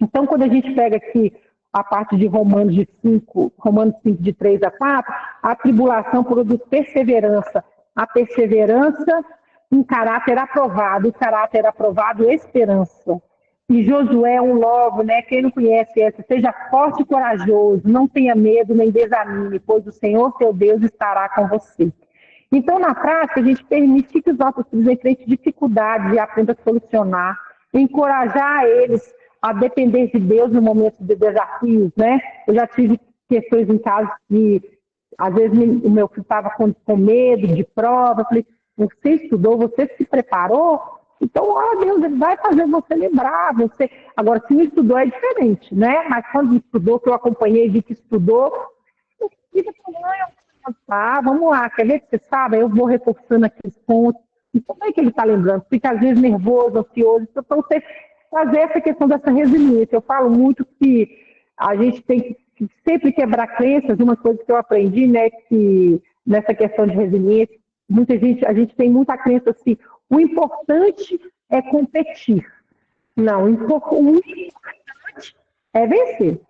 Então, quando a gente pega aqui a parte de Romanos 5, de 3 a 4, a tribulação produz perseverança. A perseverança, um caráter aprovado, o caráter aprovado, esperança. E Josué 1,9, né? Quem não conhece essa, seja forte e corajoso, não tenha medo nem desanime, pois o Senhor, seu Deus, estará com você. Então, na prática, a gente permite que os nossos filhos enfrentem dificuldades e aprendam a solucionar, encorajar eles a depender de Deus no momento de desafios, né? Eu já tive questões em casa que, às vezes, o meu filho estava com medo de prova, eu falei, você estudou, você se preparou? Então, ó Deus, ele vai fazer você lembrar. Agora, se não estudou é diferente, né? Mas quando estudou, que eu acompanhei e vi que estudou, eu fiz vamos lá, quer ver que você sabe? Eu vou reforçando aqueles pontos. E como é que ele está lembrando? Fica, às vezes, nervoso, ansioso. Então, você fazer essa questão dessa resiliência. Eu falo muito que a gente tem que sempre quebrar crenças. Uma coisa que eu aprendi, né, que nessa questão de resiliência, a gente tem muita crença assim, o importante é competir. Não, o importante é vencer.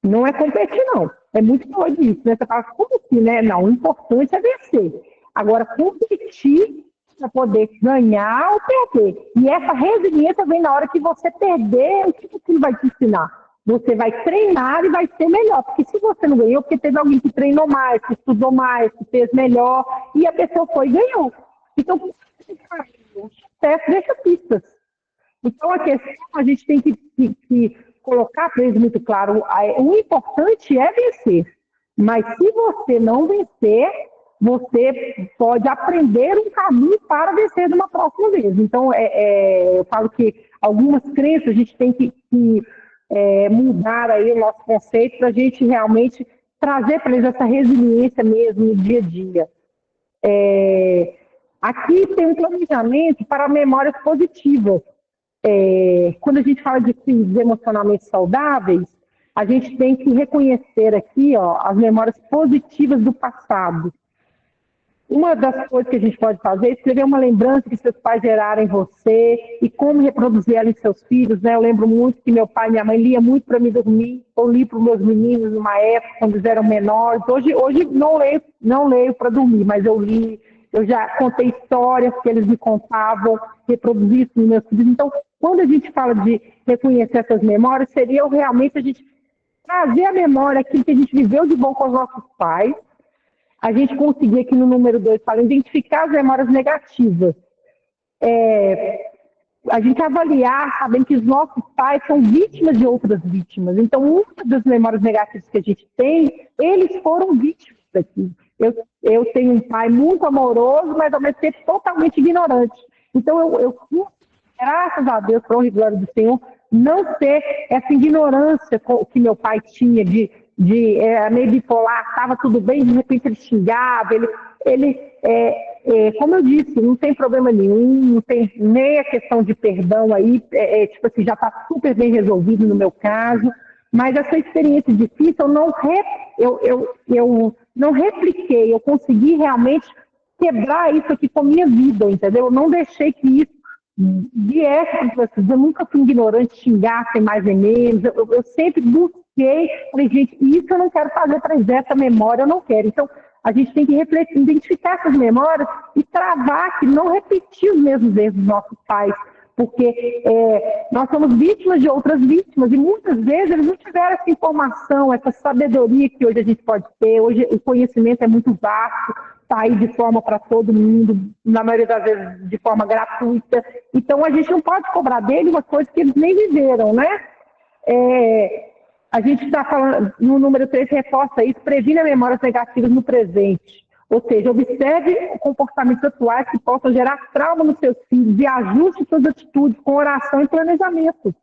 Não é competir, não. É muito doido isso, né? Você fala, como assim, né? Não, o importante é vencer. Agora, competir para poder ganhar ou perder. E essa resiliência vem na hora que você perder, o que aquilo vai te ensinar? Você vai treinar e vai ser melhor. Porque se você não ganhou, porque teve alguém que treinou mais, que estudou mais, que fez melhor, e a pessoa foi e ganhou. Então, o sucesso deixa pistas. Então, a questão, a gente tem que colocar para eles muito claro, o importante é vencer. Mas se você não vencer, você pode aprender um caminho para vencer de uma próxima vez. Então, eu falo que algumas crenças a gente tem que mudar aí o nosso conceito para a gente realmente trazer para eles essa resiliência mesmo no dia a dia. Aqui tem um planejamento para memórias positivas. Quando a gente fala de filhos emocionalmente saudáveis, a gente tem que reconhecer aqui, ó, as memórias positivas do passado. Uma das coisas que a gente pode fazer é escrever uma lembrança que seus pais geraram em você e como reproduzir ela em seus filhos, né? Eu lembro muito que meu pai e minha mãe lia muito para me dormir, eu li para os meus meninos numa época, quando eles eram menores. Hoje não leio para dormir, mas eu li, eu já contei histórias que eles me contavam, reproduzi isso nos meus filhos. Então, quando a gente fala de reconhecer essas memórias, seria realmente a gente trazer à memória aquilo que a gente viveu de bom com os nossos pais, a gente conseguir aqui no número 2, fala, identificar as memórias negativas. A gente avaliar, sabendo que os nossos pais são vítimas de outras vítimas. Então, uma das memórias negativas que a gente tem, eles foram vítimas aqui. Eu tenho um pai muito amoroso, mas ao mesmo tempo totalmente ignorante. Então, eu graças a Deus, para a honra e glória do Senhor, não ter essa ignorância que meu pai tinha de meio bipolar, estava tudo bem, de repente ele xingava, como eu disse, não tem problema nenhum, não tem nem a questão de perdão aí, tipo assim, já está super bem resolvido no meu caso, mas essa experiência difícil eu não repliquei, eu consegui realmente quebrar isso aqui com a minha vida, entendeu? Eu não deixei que isso viesse, eu nunca fui ignorante, xingar sem mais nem menos, eu sempre busquei, falei, gente, isso eu não quero fazer para eles, essa memória eu não quero. Então, a gente tem que refletir, identificar essas memórias e travar que não repetir os mesmos erros dos nossos pais, porque nós somos vítimas de outras vítimas e muitas vezes eles não tiveram essa informação, essa sabedoria que hoje a gente pode ter. Hoje o conhecimento é muito vasto, está aí de forma para todo mundo, na maioria das vezes de forma gratuita. Então a gente não pode cobrar dele uma coisa que eles nem viveram, né? A gente está falando, no número 3, reforça isso, previne memórias negativas no presente. Ou seja, observe comportamentos atuais que possam gerar trauma nos seus filhos e ajuste suas atitudes com oração e planejamento.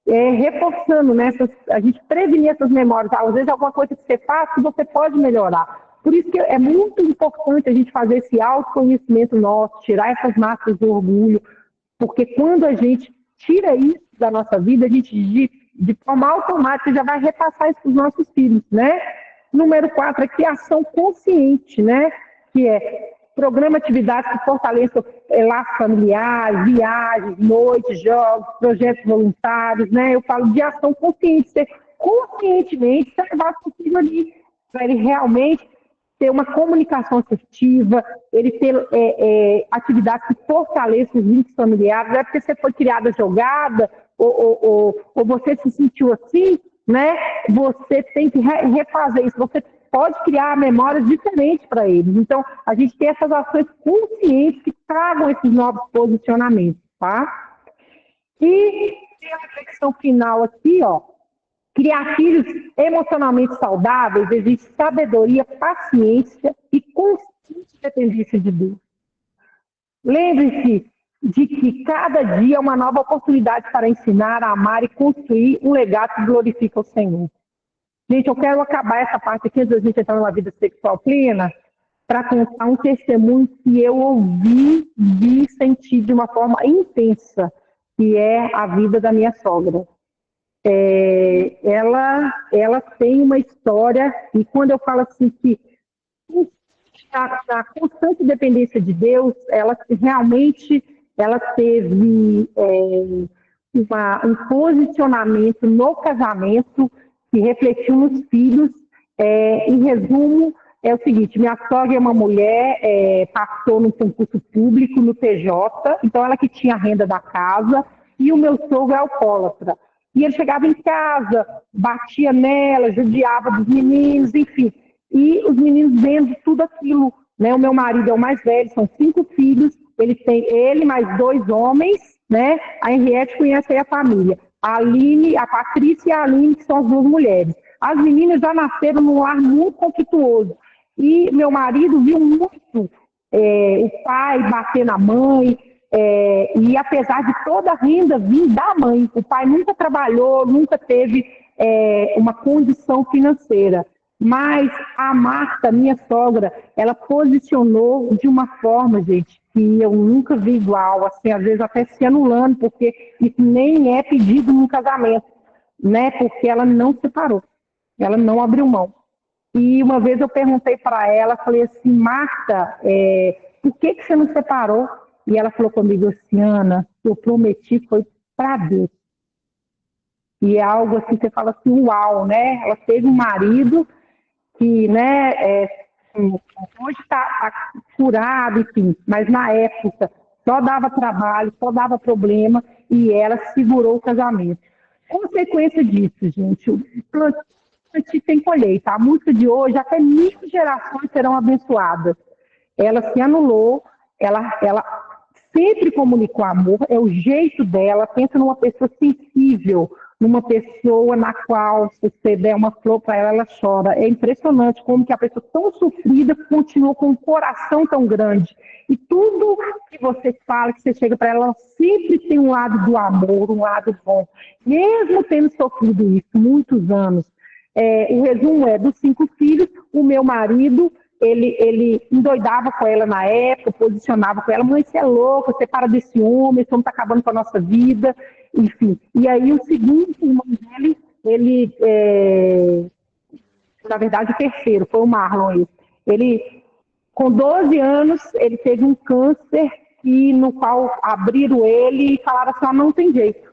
Reforçando, né, a gente prevenir essas memórias. Às vezes, alguma coisa que você faz que você pode melhorar. Por isso que é muito importante a gente fazer esse autoconhecimento nosso, tirar essas máscaras do orgulho, porque quando a gente tira isso da nossa vida, a gente, de forma automática, já vai repassar isso para os nossos filhos, né? Número 4 aqui, ação consciente, né? Que é programa atividades que fortaleçam laços familiares, viagens, noites, jogos, projetos voluntários, né? Eu falo de ação consciente, você conscientemente levar o filho ali, para ele realmente ter uma comunicação assertiva, ele ter atividades que fortaleçam os vínculos familiares, não é porque você foi criada jogada, ou você se sentiu assim, né? Você tem que refazer isso, você pode criar memórias diferentes para eles. Então, a gente tem essas ações conscientes que tragam esses novos posicionamentos, tá? E a reflexão final aqui, ó, criar filhos emocionalmente saudáveis exige sabedoria, paciência e constante dependência de Deus. Lembre-se de que cada dia é uma nova oportunidade para ensinar, amar e construir um legado que glorifica o Senhor. Gente, eu quero acabar essa parte aqui, antes da gente entrar numa vida sexual plena, para contar um testemunho que eu ouvi e senti de uma forma intensa, que é a vida da minha sogra. Ela tem uma história, e quando eu falo assim que a constante dependência de Deus, ela realmente teve um posicionamento no casamento que refletiu nos filhos. Em resumo, é o seguinte, minha sogra é uma mulher, passou no concurso público, no TJ, então ela que tinha a renda da casa, e o meu sogro é alcoólatra. E ele chegava em casa, batia nela, judiava dos meninos, enfim. E os meninos vendo tudo aquilo, né? O meu marido é o mais velho, são 5 filhos, ele tem mais 2 homens, né? A Henriette conhece aí a família. A Aline, a Patrícia e a Aline, que são as 2 mulheres. As meninas já nasceram num lar muito conflituoso. E meu marido viu muito o pai bater na mãe, e apesar de toda a renda vir da mãe, o pai nunca trabalhou, nunca teve uma condição financeira. Mas a Marta, minha sogra, ela posicionou de uma forma, gente, que eu nunca vi igual, assim, às vezes até se anulando, porque isso nem é pedido num casamento, né? Porque ela não separou, ela não abriu mão. E uma vez eu perguntei para ela, falei assim, Marta, por que você não separou? E ela falou comigo assim, Ana, eu prometi foi para Deus. E é algo assim, você fala assim, uau, né? Ela teve um marido que, né, hoje está curado, enfim, mas na época só dava trabalho, só dava problema, e ela segurou o casamento. Consequência disso, gente, o plantio tem colheita. A música de hoje, até 1.000 gerações serão abençoadas. Ela se anulou, ela sempre comunicou amor, é o jeito dela, pensa numa pessoa sensível, numa pessoa na qual, se você der uma flor para ela, ela chora. É impressionante como que a pessoa tão sofrida continua com um coração tão grande. E tudo que você fala, que você chega para ela, ela sempre tem um lado do amor, um lado bom. Mesmo tendo sofrido isso muitos anos. O resumo é, dos 5 filhos, o meu marido, ele endoidava com ela na época, posicionava com ela, mãe, você é louca, você para desse homem, esse homem está acabando com a nossa vida, enfim. E aí o segundo irmão dele, na verdade o terceiro, foi o Marlon. Ele, com 12 anos, ele teve um câncer no qual abriram ele e falaram assim, não tem jeito.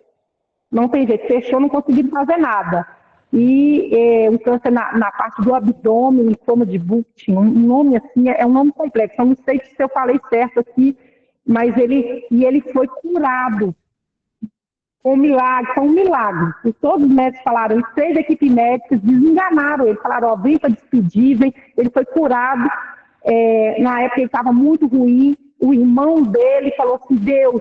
Não tem jeito, fechou, não conseguiram fazer nada. E um câncer na parte do abdômen, em forma de Burkitt, um nome assim, é um nome complexo, eu não sei se eu falei certo aqui, mas ele foi curado. Foi um milagre. E todos os médicos falaram, e 3 equipes médicas desenganaram ele, falaram, vem para despedir, vem. Ele foi curado, na época ele estava muito ruim, o irmão dele falou assim, Deus,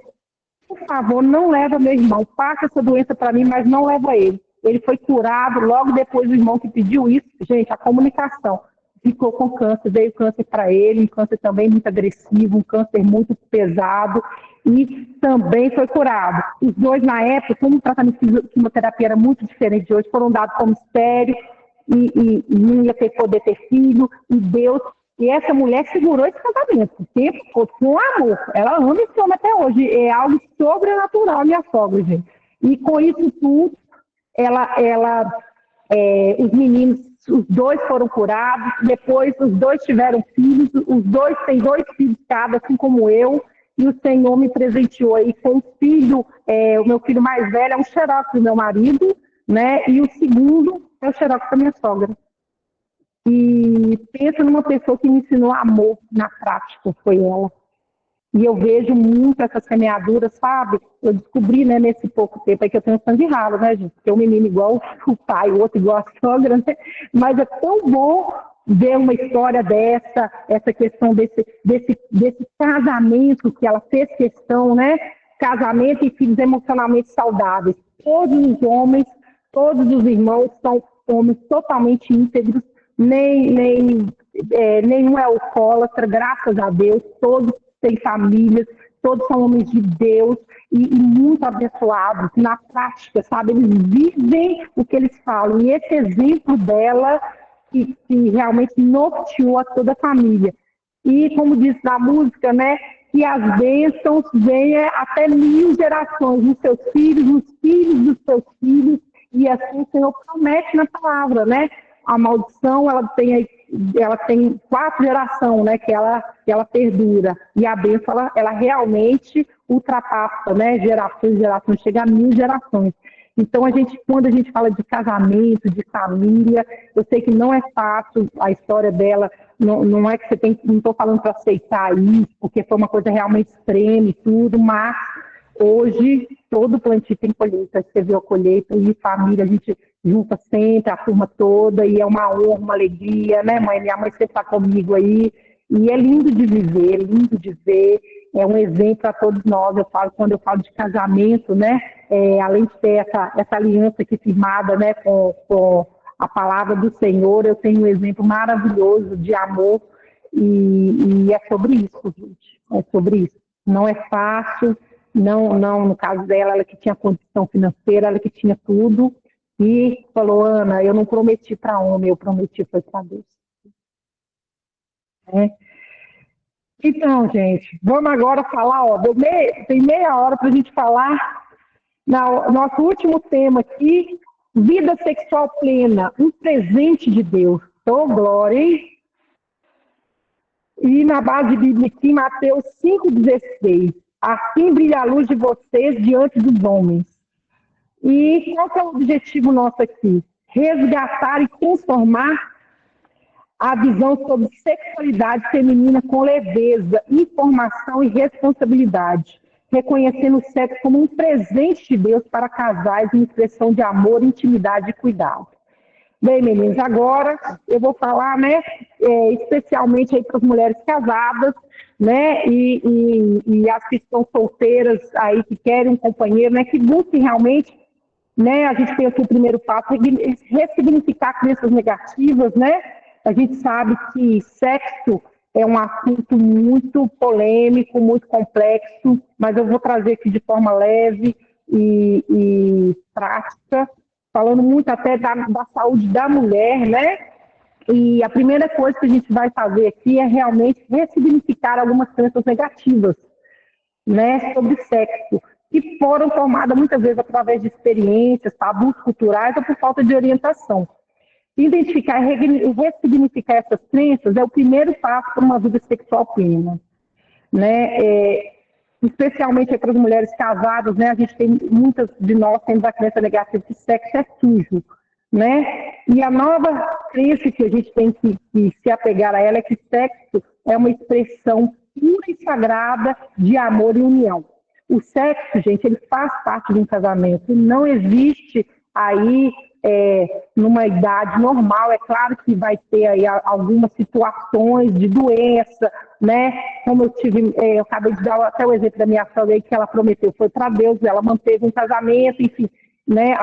por favor, não leva meu irmão, passa essa doença para mim, mas não leva ele. Ele foi curado, logo depois o irmão que pediu isso, gente, a comunicação, ficou com câncer, veio câncer para ele, um câncer também muito agressivo, um câncer muito pesado, e também foi curado. Os dois, na época, como o tratamento de quimioterapia era muito diferente de hoje, foram dados como estéreo, e não ia poder ter filho, e essa mulher segurou esse casamento, o tempo todo, com amor. Ela ama esse homem até hoje, é algo sobrenatural, minha sogra, gente. E com isso tudo, os meninos, os 2 foram curados, depois os 2 tiveram filhos, os 2 têm 2 filhos cada, assim como eu, e o Senhor me presenteou aí com um filho, o meu filho mais velho é um xerox do meu marido, né, e o segundo é o xerox da minha sogra. E pensa numa pessoa que me ensinou amor na prática, foi ela. E eu vejo muito essa semeadura, sabe? Eu descobri, né, nesse pouco tempo aí que eu tenho sangue ralo, né, gente? Porque um menino igual o pai, o outro igual a sogra, né? Mas é tão bom ver uma história dessa, essa questão desse casamento que ela fez questão, né? Casamento e filhos emocionalmente saudáveis. Todos os homens, todos os irmãos são homens totalmente íntegros, nenhum é alcoólatra, graças a Deus, todos têm famílias, todos são homens de Deus e muito abençoados na prática, sabe? Eles vivem o que eles falam. E esse exemplo dela que realmente norteou a toda a família. E, como diz na música, né? Que as bênçãos venham até 1.000 gerações nos seus filhos, nos filhos dos seus filhos. E assim o Senhor promete na palavra, né? A maldição, ela tem 4 gerações, né, que ela perdura. E a bênção, ela realmente ultrapassa, né, gerações, chega a 1.000 gerações. Então, quando a gente fala de casamento, de família, eu sei que não é fácil a história dela, não é que você tem, não estou falando para aceitar isso, porque foi uma coisa realmente extrema e tudo, mas hoje todo plantio tem colheita, você viu a colheita, e família, a gente junta sempre, a turma toda, e é uma honra, uma alegria, né, mãe? Minha mãe sempre está comigo aí, e é lindo de viver, lindo de ver, é um exemplo a todos nós. Quando eu falo de casamento, né, além de ter essa aliança aqui firmada, né, com a palavra do Senhor, eu tenho um exemplo maravilhoso de amor, e é sobre isso, gente, é sobre isso. Não é fácil, não, no caso dela, ela que tinha condição financeira, ela que tinha tudo, E falou, Ana, eu não prometi para homem, eu prometi foi para Deus. Né? Então, gente, vamos agora falar, ó, tem meia hora para a gente falar nosso último tema aqui, vida sexual plena, um presente de Deus. Ô, glória, hein? E na base bíblica em Mateus 5,16. Assim brilha a luz de vocês diante dos homens. E qual que é o objetivo nosso aqui? Resgatar e transformar a visão sobre sexualidade feminina com leveza, informação e responsabilidade, reconhecendo o sexo como um presente de Deus para casais em expressão de amor, intimidade e cuidado. Bem, meninos, agora eu vou falar, né, especialmente aí para as mulheres casadas, né, e as que estão solteiras aí, que querem um companheiro, né, que busquem realmente, né, a gente tem aqui o primeiro passo, ressignificar crenças negativas, né. A gente sabe que sexo é um assunto muito polêmico, muito complexo, mas eu vou trazer aqui de forma leve e prática, falando muito até da saúde da mulher, né? E a primeira coisa que a gente vai fazer aqui é realmente ressignificar algumas crenças negativas, né, sobre sexo, que foram formadas muitas vezes através de experiências, tabus culturais ou por falta de orientação. Identificar e ressignificar essas crenças é o primeiro passo para uma vida sexual plena, né? Especialmente para as mulheres casadas, né? A gente tem muitas de nós temos a crença negativa que sexo é sujo, né? E a nova crença que a gente tem que se apegar a ela é que sexo é uma expressão pura e sagrada de amor e união. O sexo, gente, ele faz parte de um casamento, não existe aí numa idade normal, é claro que vai ter aí algumas situações de doença, né? Como eu acabei de dar até o exemplo da minha sogra aí, que ela prometeu, foi para Deus, ela manteve um casamento, enfim, né?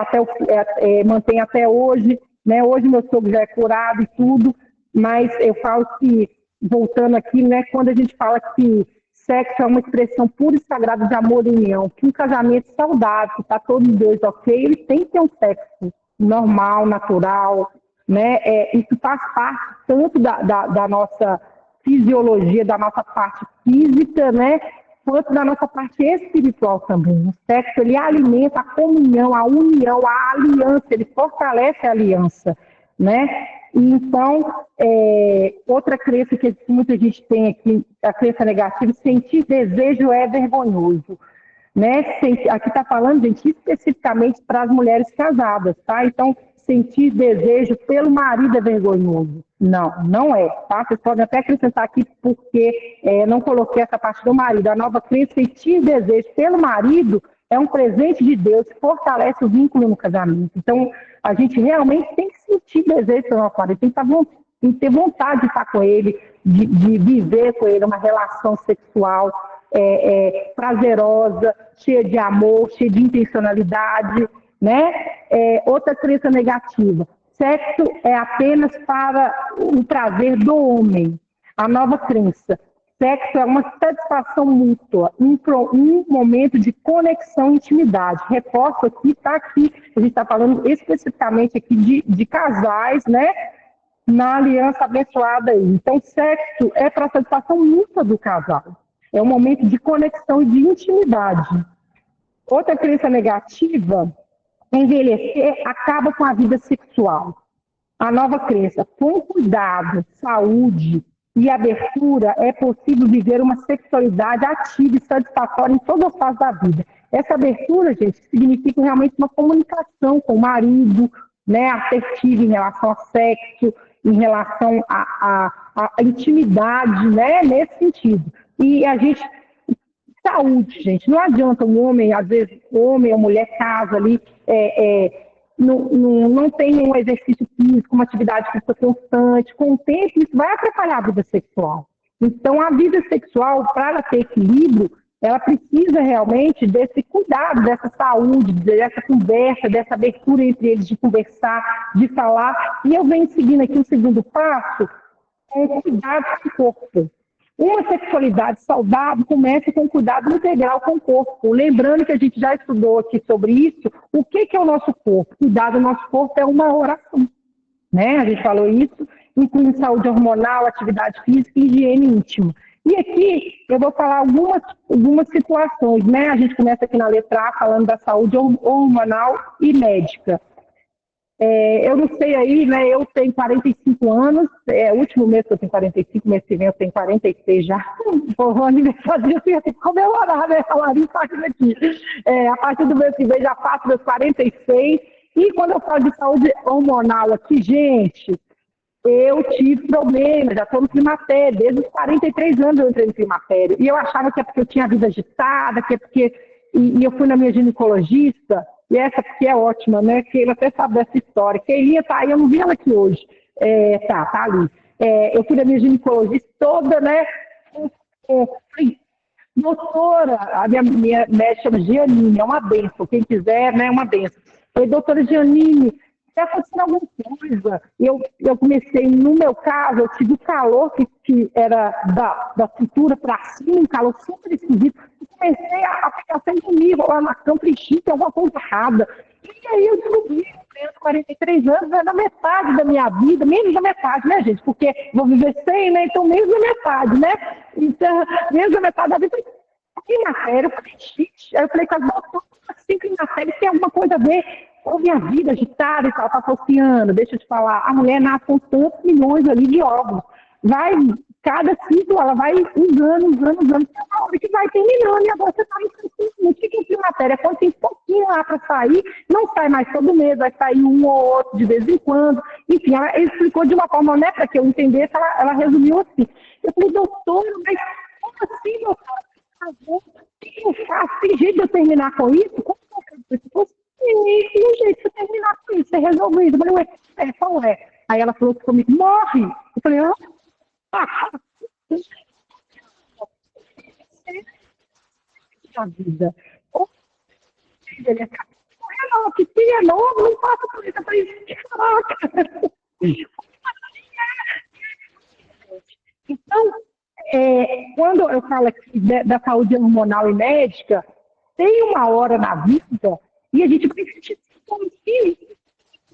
Mantém até hoje, né? Hoje meu sogro já é curado e tudo, mas eu falo que, voltando aqui, né? Quando a gente fala que sexo é uma expressão pura e sagrada de amor e união, que um casamento saudável, que está todos os dois ok, ele tem que ter um sexo normal, natural, né? Isso faz parte tanto da nossa fisiologia, da nossa parte física, né? Quanto da nossa parte espiritual também. O sexo, ele alimenta a comunhão, a união, a aliança, ele fortalece a aliança, né? E então, outra crença que muita gente tem aqui, a crença negativa, sentir desejo é vergonhoso. Né? Aqui está falando, gente, especificamente para as mulheres casadas, tá? Então, sentir desejo pelo marido é vergonhoso. Não, não é, tá? Vocês podem até acrescentar aqui porque não coloquei essa parte do marido. A nova crença, sentir desejo pelo marido é um presente de Deus que fortalece o vínculo no casamento. Então, a gente realmente tem que sentir desejo pelo nosso marido, tem que ter vontade de estar com ele, de viver com ele uma relação sexual prazerosa, cheia de amor, cheia de intencionalidade, né? Outra crença negativa, sexo é apenas para o prazer do homem. A nova crença, sexo é uma satisfação mútua, um momento de conexão e intimidade. Reforço aqui, está aqui, a gente está falando especificamente aqui de casais, né? Na aliança abençoada aí. Então, sexo é para a satisfação mútua do casal. É um momento de conexão e de intimidade. Outra crença negativa, envelhecer acaba com a vida sexual. A nova crença, com cuidado, saúde e abertura, é possível viver uma sexualidade ativa e satisfatória em todas as fases da vida. Essa abertura, gente, significa realmente uma comunicação com o marido, né, afetiva em relação ao sexo, em relação à intimidade, né, nesse sentido. E a gente, saúde, gente, não adianta um homem, às vezes, homem ou mulher casa ali, não tem um exercício físico, uma atividade física constante, com o tempo isso vai atrapalhar a vida sexual. Então, a vida sexual, para ela ter equilíbrio, ela precisa realmente desse cuidado, dessa saúde, dessa conversa, dessa abertura entre eles de conversar, de falar. E eu venho seguindo aqui o segundo passo, é cuidar do corpo. Uma sexualidade saudável começa com cuidado integral com o corpo. Lembrando que a gente já estudou aqui sobre isso, o que é o nosso corpo? Cuidar do nosso corpo é uma oração, né? A gente falou isso, incluindo saúde hormonal, atividade física e higiene íntima. E aqui eu vou falar algumas situações, né? A gente começa aqui na letra A falando da saúde hormonal e médica. Eu não sei aí, né? Eu tenho 45 anos, o último mês que eu tenho 45, mês que vem eu tenho 46 já. O aniversário eu tenho que comemorar, né? A Larissa está aqui. A partir do mês que vem já faço meus 46. E quando eu falo de saúde hormonal aqui, gente, eu tive problemas, já estou no climatério, desde os 43 anos eu entrei no climatério. E eu achava que é porque eu tinha a vida agitada, que é porque... E eu fui na minha ginecologista, e essa aqui é ótima, né? Que ele até sabe dessa história. Keilinha tá aí, eu não vi ela aqui hoje. Tá ali. Eu fui na minha ginecologista toda, né? Doutora, a minha médica chama Giannini, é uma benção. Quem quiser, né? É uma benção. Falei, doutora Giannini, está acontecendo alguma coisa. Eu comecei, no meu caso, eu tive o calor que era da cintura para cima, um calor super esquisito. Comecei a ficar sem dormir, lá na cama, tem alguma coisa errada. E aí eu descobri, tenho 43 anos, é na metade da minha vida, menos da metade, né, gente? Porque vou viver 100, né? Então, menos da metade, né? Então, menos da metade da vida. Climatério, eu falei, gente. Aí eu falei com as doutoras, assim, climatério, tem alguma coisa a ver com a minha vida agitada e tal. Tá associando, deixa eu te falar, a mulher nasce com tantos milhões ali de óvulos. Cada ciclo, ela vai usando. Tem uma hora que vai terminando e agora você está no ciclo climatério. Quando tem pouquinho lá para sair, não sai mais todo mês, vai sair um ou outro de vez em quando. Enfim, ela explicou de uma forma, né, para que eu entendesse, ela resumiu assim. Eu falei, doutora, mas como assim, doutora? O que eu faço? Tem jeito de eu terminar com isso? Como que eu faço isso? Tem um jeito de você terminar com isso, você resolve isso. Eu falei, ué, qual é? Aí ela falou comigo, morre! Eu falei, a vida. Ele não, que filha novo, não passa por isso. Eu falei, caraca. Então, quando eu falo aqui da saúde hormonal e médica, tem uma hora na vida e a gente vai sentir como se tem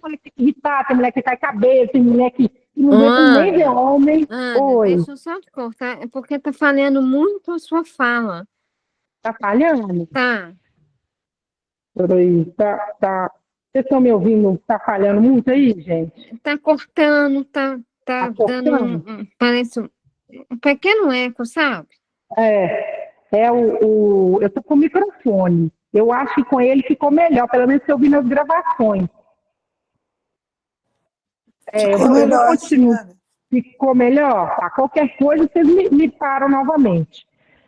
mulher que irritar, tem mulher que cai cabeça, tem mulher que não aguenta nem ver homem. Ana, Oi. deixa eu só te cortar, é porque tá falhando muito a sua fala. Tá falhando? Tá. Peraí, tá. Vocês estão me ouvindo? Tá falhando muito aí, gente? Tá cortando, tá dando parece um pequeno eco, sabe? Eu tô com o microfone. Eu acho que com ele ficou melhor, pelo menos se eu ouvir nas gravações. Ficou melhor, Ana. Ficou melhor? Tá. Qualquer coisa, vocês me param novamente.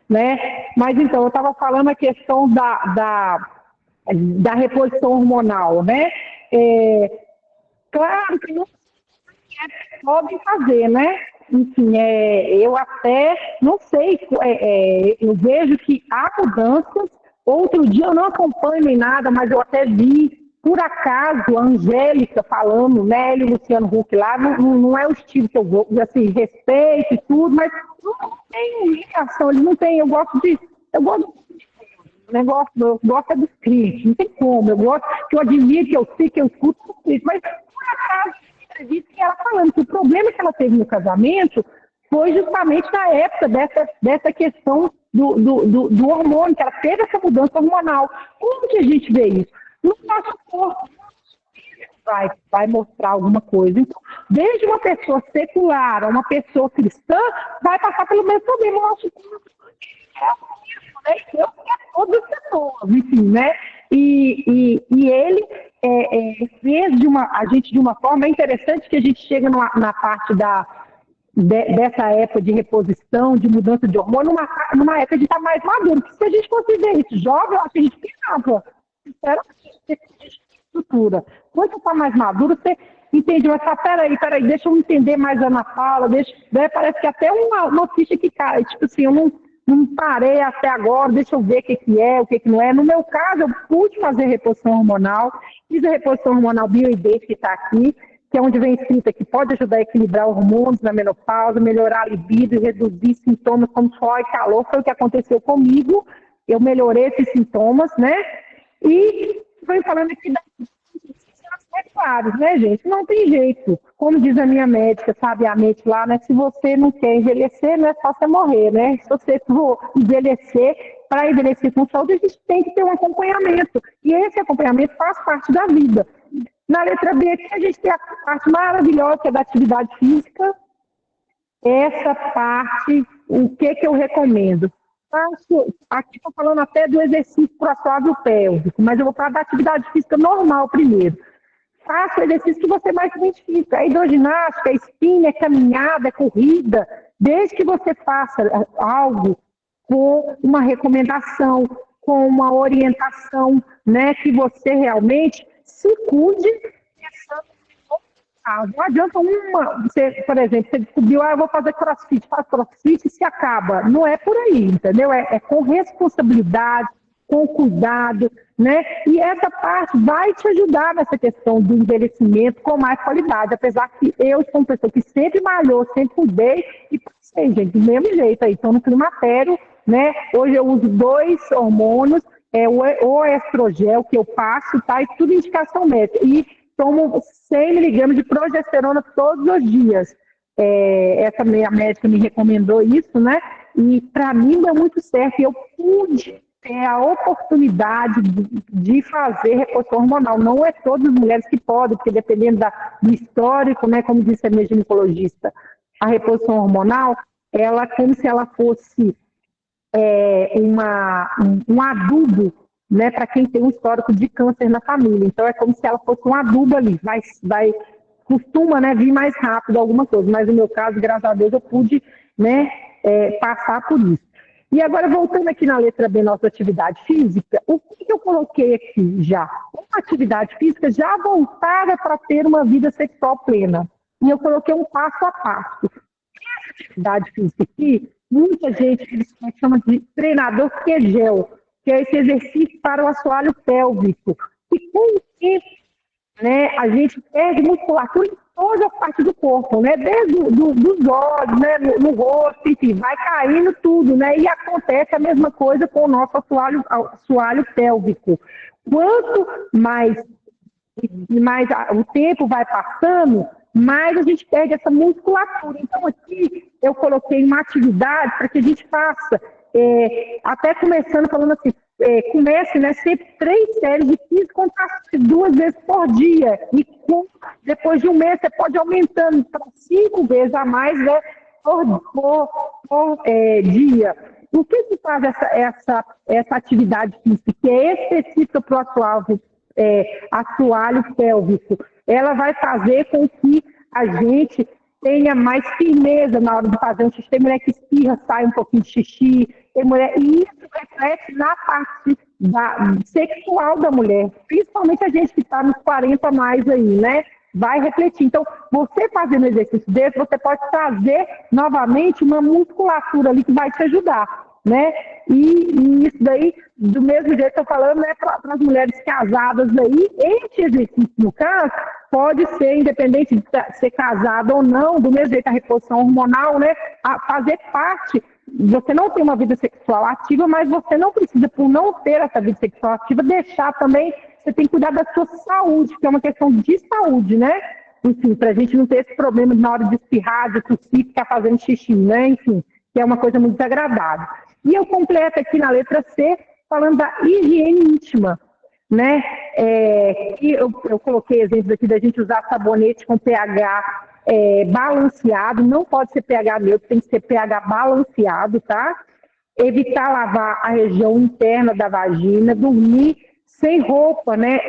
Né? Mas então, eu estava falando a questão da reposição hormonal, né? Claro que não podem fazer, né? Enfim, eu até não sei, eu vejo que há mudanças. Outro dia eu não acompanho nem nada, mas eu até vi, por acaso, a Angélica falando, né? Ele e o Luciano Huck lá, não é o estilo que eu gosto, assim, respeito e tudo, mas não tem ligação, eles não têm, eu gosto dos críticos, não tem como, eu gosto que eu admiro, que eu sei, que eu escuto os críticos, mas por acaso, acredito que ela falando que o problema que ela teve no casamento foi justamente na época dessa questão do hormônio, que ela teve essa mudança hormonal. Como que a gente vê isso? No nosso corpo, vai mostrar alguma coisa. Então, desde uma pessoa secular a uma pessoa cristã, vai passar pelo mesmo problema. O nosso corpo isso, né? Eu quero todas as pessoas, enfim, né? E ele fez a gente de uma forma interessante que a gente chega na parte dessa época de reposição, de mudança de hormônio, numa época de estar mais maduro. Porque se a gente fosse ver isso jovem, eu acho que a gente pensava, estrutura. Quando você está mais maduro, você entende, mas peraí, deixa eu entender mais a Ana Paula, parece que até uma ficha que cai, tipo assim, eu não parei até agora, deixa eu ver o que é, o que não é. No meu caso, eu pude fazer reposição hormonal, fiz a reposição hormonal bioidêntica que está aqui, que é onde vem escrita que pode ajudar a equilibrar hormônios na menopausa, melhorar a libido e reduzir sintomas como suor e calor. Foi o que aconteceu comigo. Eu melhorei esses sintomas, né? E foi falando aqui das claros, né, gente? Não tem jeito. Como diz a minha médica, sabiamente lá, né? Se você não quer envelhecer, não é só você morrer, né? Se você for envelhecer, para envelhecer com saúde, a gente tem que ter um acompanhamento. E esse acompanhamento faz parte da vida. Na letra B aqui, a gente tem a parte maravilhosa, que é da atividade física. Essa parte, o que eu recomendo? Aqui estou falando até do exercício para assoalho pélvico, mas eu vou falar da atividade física normal primeiro. Faça o exercício que você mais se identifica. É hidroginástica, é spinning, é caminhada, é corrida. Desde que você faça algo com uma recomendação, com uma orientação, né, que você realmente se cuide. Não adianta você, por exemplo, você descobriu, eu vou fazer crossfit, faz crossfit e se acaba. Não é por aí, entendeu? É com responsabilidade, com cuidado, né? E essa parte vai te ajudar nessa questão do envelhecimento com mais qualidade, apesar que eu sou uma pessoa que sempre malhou, sempre cuidei e passei, gente, do mesmo jeito aí, estou no climatério, né? Hoje eu uso 2 hormônios, o estrogel que eu passo, tá? E tudo indicação médica. E tomo 100 miligramas de progesterona todos os dias. Essa minha médica me recomendou isso, né? E para mim deu muito certo. Eu pude ter a oportunidade de fazer reposição hormonal. Não é todas as mulheres que podem, porque dependendo do histórico, né? Como disse a minha ginecologista, a reposição hormonal, ela como se ela fosse um adubo, né, para quem tem um histórico de câncer na família. Então, é como se ela fosse um adubo ali. Costuma, né, vir mais rápido alguma coisa. Mas no meu caso, graças a Deus, eu pude, né, passar por isso. E agora, voltando aqui na letra B, nossa atividade física, o que eu coloquei aqui já? Uma atividade física já voltada para ter uma vida sexual plena. E eu coloquei um passo a passo. Essa atividade física aqui, muita gente chama de treinador Kegel, que é esse exercício para o assoalho pélvico. E com o tempo, né, a gente perde musculatura em todas as partes do corpo, né, desde dos olhos, né, no rosto, enfim, vai caindo tudo, né, e acontece a mesma coisa com o nosso assoalho pélvico. Quanto mais o tempo vai passando, mais a gente perde essa musculatura. Então, aqui eu coloquei uma atividade para que a gente faça, até começando falando assim, comece, né, sempre 3 séries de 15 contrações 2 vezes por dia. E depois de um mês, você pode ir aumentando para 5 vezes a mais, né, por dia. O que faz essa atividade física, que é específica para o assoalho pélvico? Ela vai fazer com que a gente tenha mais firmeza na hora de fazer um xixi. Tem mulher que espirra, sai um pouquinho de xixi, e isso reflete na parte sexual da mulher, principalmente a gente que está nos 40 a mais aí, né? Vai refletir. Então, você fazendo exercício desse, você pode trazer novamente uma musculatura ali que vai te ajudar, né? E isso daí, do mesmo jeito que eu estou falando, né, para as mulheres casadas aí, esse exercício, no caso, pode ser, independente de ser casada ou não, do mesmo jeito a reposição hormonal, né, fazer parte. Você não tem uma vida sexual ativa, mas você não precisa, por não ter essa vida sexual ativa, deixar também, você tem que cuidar da sua saúde, que é uma questão de saúde, né? Enfim, para a gente não ter esse problema na hora de espirrar, de tossir, ficar fazendo xixi, né? Enfim, que é uma coisa muito desagradável. E eu completo aqui na letra C, falando da higiene íntima, né? E eu coloquei exemplos aqui da gente usar sabonete com pH balanceado, não pode ser pH neutro, tem que ser pH balanceado, tá? Evitar lavar a região interna da vagina, dormir sem roupa, né?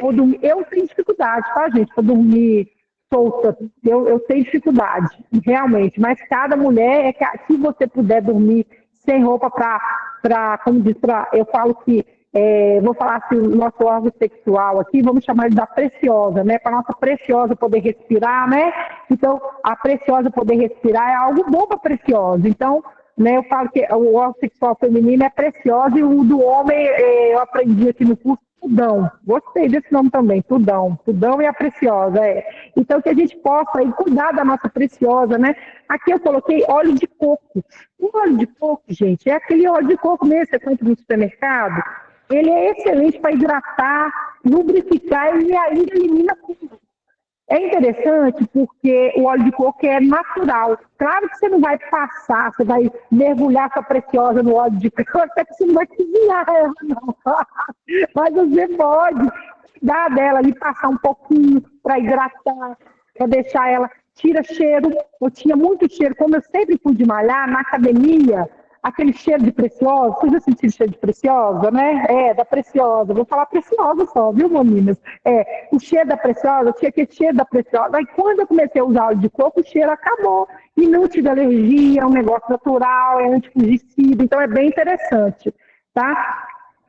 Eu tenho dificuldade, tá, gente, para dormir solta, eu tenho dificuldade, realmente, mas cada mulher, se você puder dormir sem roupa como diz, eu falo que, vou falar assim, o nosso órgão sexual aqui, vamos chamar ele da preciosa, né, para nossa preciosa poder respirar, né, então a preciosa poder respirar é algo bom para a preciosa, então, né, eu falo que o órgão sexual feminino é preciosa e o do homem, eu aprendi aqui no curso, Tudão. Gostei desse nome também, Tudão. Tudão e a Preciosa, Então, que a gente possa aí cuidar da nossa Preciosa, né? Aqui eu coloquei óleo de coco. O óleo de coco, gente, é aquele óleo de coco mesmo que você compra no supermercado. Ele é excelente para hidratar, lubrificar e ainda elimina tudo. É interessante porque o óleo de coco é natural. Claro que você não vai passar, você vai mergulhar sua Preciosa no óleo de coco, até que você não vai cozinhar ela, não. Mas você pode dar dela ali, passar um pouquinho para hidratar, para deixar ela, tira cheiro. Eu tinha muito cheiro, como eu sempre pude malhar na academia, aquele cheiro de Preciosa, vocês já sentiram cheiro de Preciosa, né? Da Preciosa, vou falar Preciosa só, viu, meninas? O cheiro da Preciosa, tinha aquele cheiro da Preciosa, aí quando eu comecei a usar óleo de coco, o cheiro acabou, e não tive alergia, é um negócio natural, é antifungicida, então é bem interessante, tá?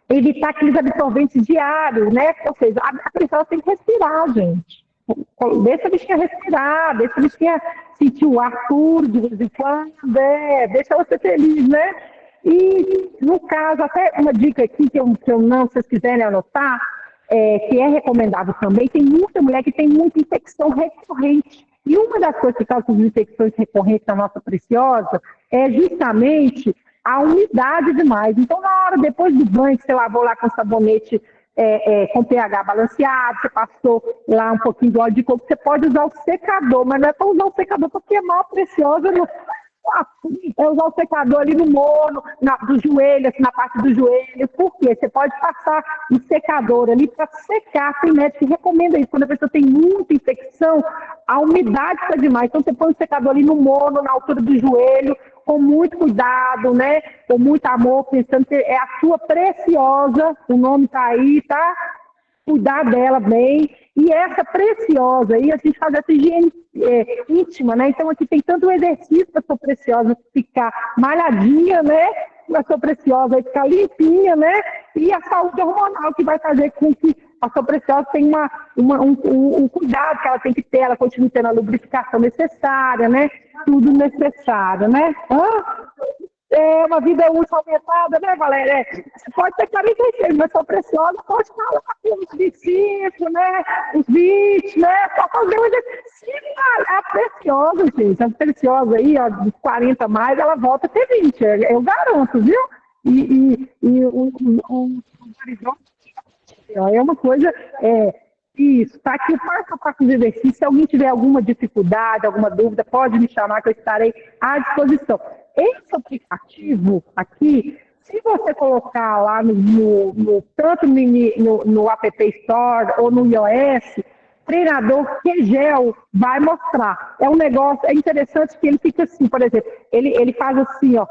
Evitar aqueles absorventes diários, né? Ou seja, a Preciosa tem que respirar, gente. Deixa a bichinha respirar, deixa a bichinha sentir o ar puro de vez em quando, deixa ela ser feliz, né? E, no caso, até uma dica aqui que eu não, se vocês quiserem anotar, que é recomendável também, tem muita mulher que tem muita infecção recorrente. E uma das coisas que causa as infecções recorrentes na nossa Preciosa é justamente a umidade demais. Então, na hora, depois do banho, que você lavou lá com sabonete com pH balanceado, você passou lá um pouquinho de óleo de coco, você pode usar o secador, mas não é para usar o secador para queimar a Preciosa, não. É usar o secador ali no mono, do joelho, assim, na parte do joelho. Por quê? Você pode passar o secador ali para secar. Tem médico que recomenda isso. Quando a pessoa tem muita infecção, a umidade está demais. Então, você põe o secador ali no mono, na altura do joelho, com muito cuidado, né? Com muito amor, pensando que é a sua Preciosa, o nome está aí, tá? Cuidar dela bem. E essa Preciosa aí, a gente faz essa higiene íntima, né? Então aqui tem tanto exercício para a sua Preciosa ficar malhadinha, né? A sua Preciosa aí ficar limpinha, né? E a saúde hormonal que vai fazer com que a sua Preciosa tenha um cuidado que ela tem que ter, ela continue tendo a lubrificação necessária, né? Tudo necessário, né? É uma vida útil aumentada, né, Valéria? Você pode ter 46, mas sua Preciosa pode estar lá com os 25, né? Os 20, né? Só fazer um exercício. A Preciosa, gente, a Preciosa aí, ó, dos 40 a mais, ela volta a ter 20, eu garanto, viu? E é uma coisa. Isso, tá aqui o passo a passo de exercício. Se alguém tiver alguma dificuldade, alguma dúvida, pode me chamar que eu estarei à disposição. Esse aplicativo aqui, se você colocar lá tanto no App Store ou no iOS, treinador Kegel vai mostrar. É um negócio, é interessante que ele fica assim, por exemplo, ele faz assim, ó.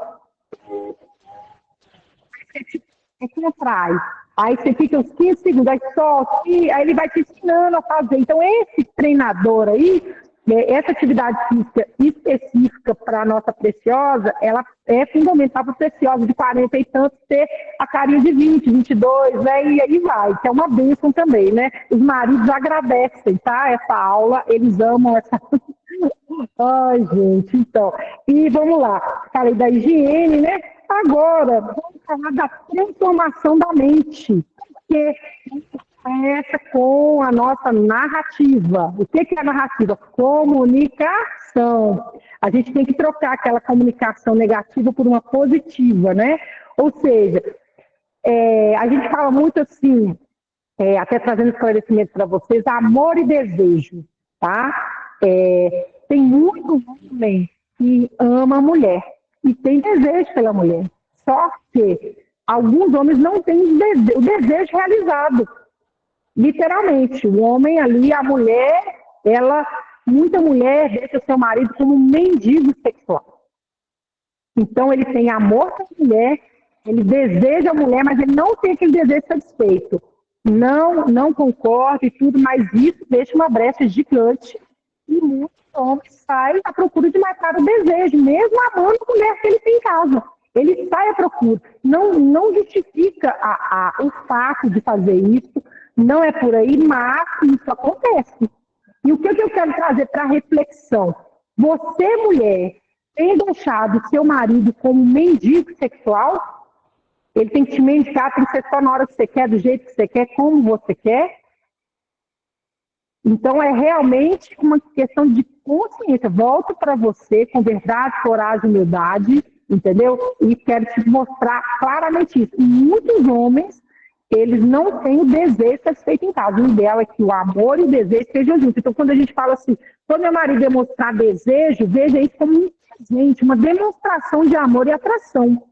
Contrai. Aí você fica uns 15 segundos, aí solte, aí ele vai te ensinando a fazer. Então, esse treinador aí, essa atividade física específica para a nossa Preciosa, ela é fundamental para a Preciosa de 40 e tantos ter a carinha de 20, 22, né? E aí vai, que é uma bênção também, né? Os maridos agradecem, tá? Essa aula, eles amam essa... Ai, gente, então. E vamos lá, falei da higiene, né? Agora, vamos falar da transformação da mente, porque começa com a nossa narrativa. O que é a narrativa? Comunicação. A gente tem que trocar aquela comunicação negativa por uma positiva, né? Ou seja, a gente fala muito assim, até trazendo esclarecimento para vocês, amor e desejo, tá? Tem muito homem que ama a mulher e tem desejo pela mulher. Só que alguns homens não têm o desejo realizado. Literalmente, o homem ali, a mulher, muita mulher deixa seu marido como um mendigo sexual. Então ele tem amor pela mulher, ele deseja a mulher, mas ele não tem aquele desejo satisfeito. Não concorda e tudo, mas isso deixa uma brecha gigante e muitos homens saem à procura de matar o desejo, mesmo amando a mulher que ele tem em casa. Ele sai à procura. Não justifica o fato de fazer isso, não é por aí, mas isso acontece. E o que eu quero trazer para reflexão? Você, mulher, tem deixado seu marido como mendigo sexual? Ele tem que te medicar, tem que ser só na hora que você quer, do jeito que você quer, como você quer. Então, é realmente uma questão de consciência. Volto para você com verdade, coragem, humildade, entendeu? E quero te mostrar claramente isso. Muitos homens, eles não têm o desejo satisfeito em casa. O ideal é que o amor e o desejo estejam juntos. Então, quando a gente fala assim, quando meu marido demonstrar desejo, veja isso como um presente, uma demonstração de amor e atração,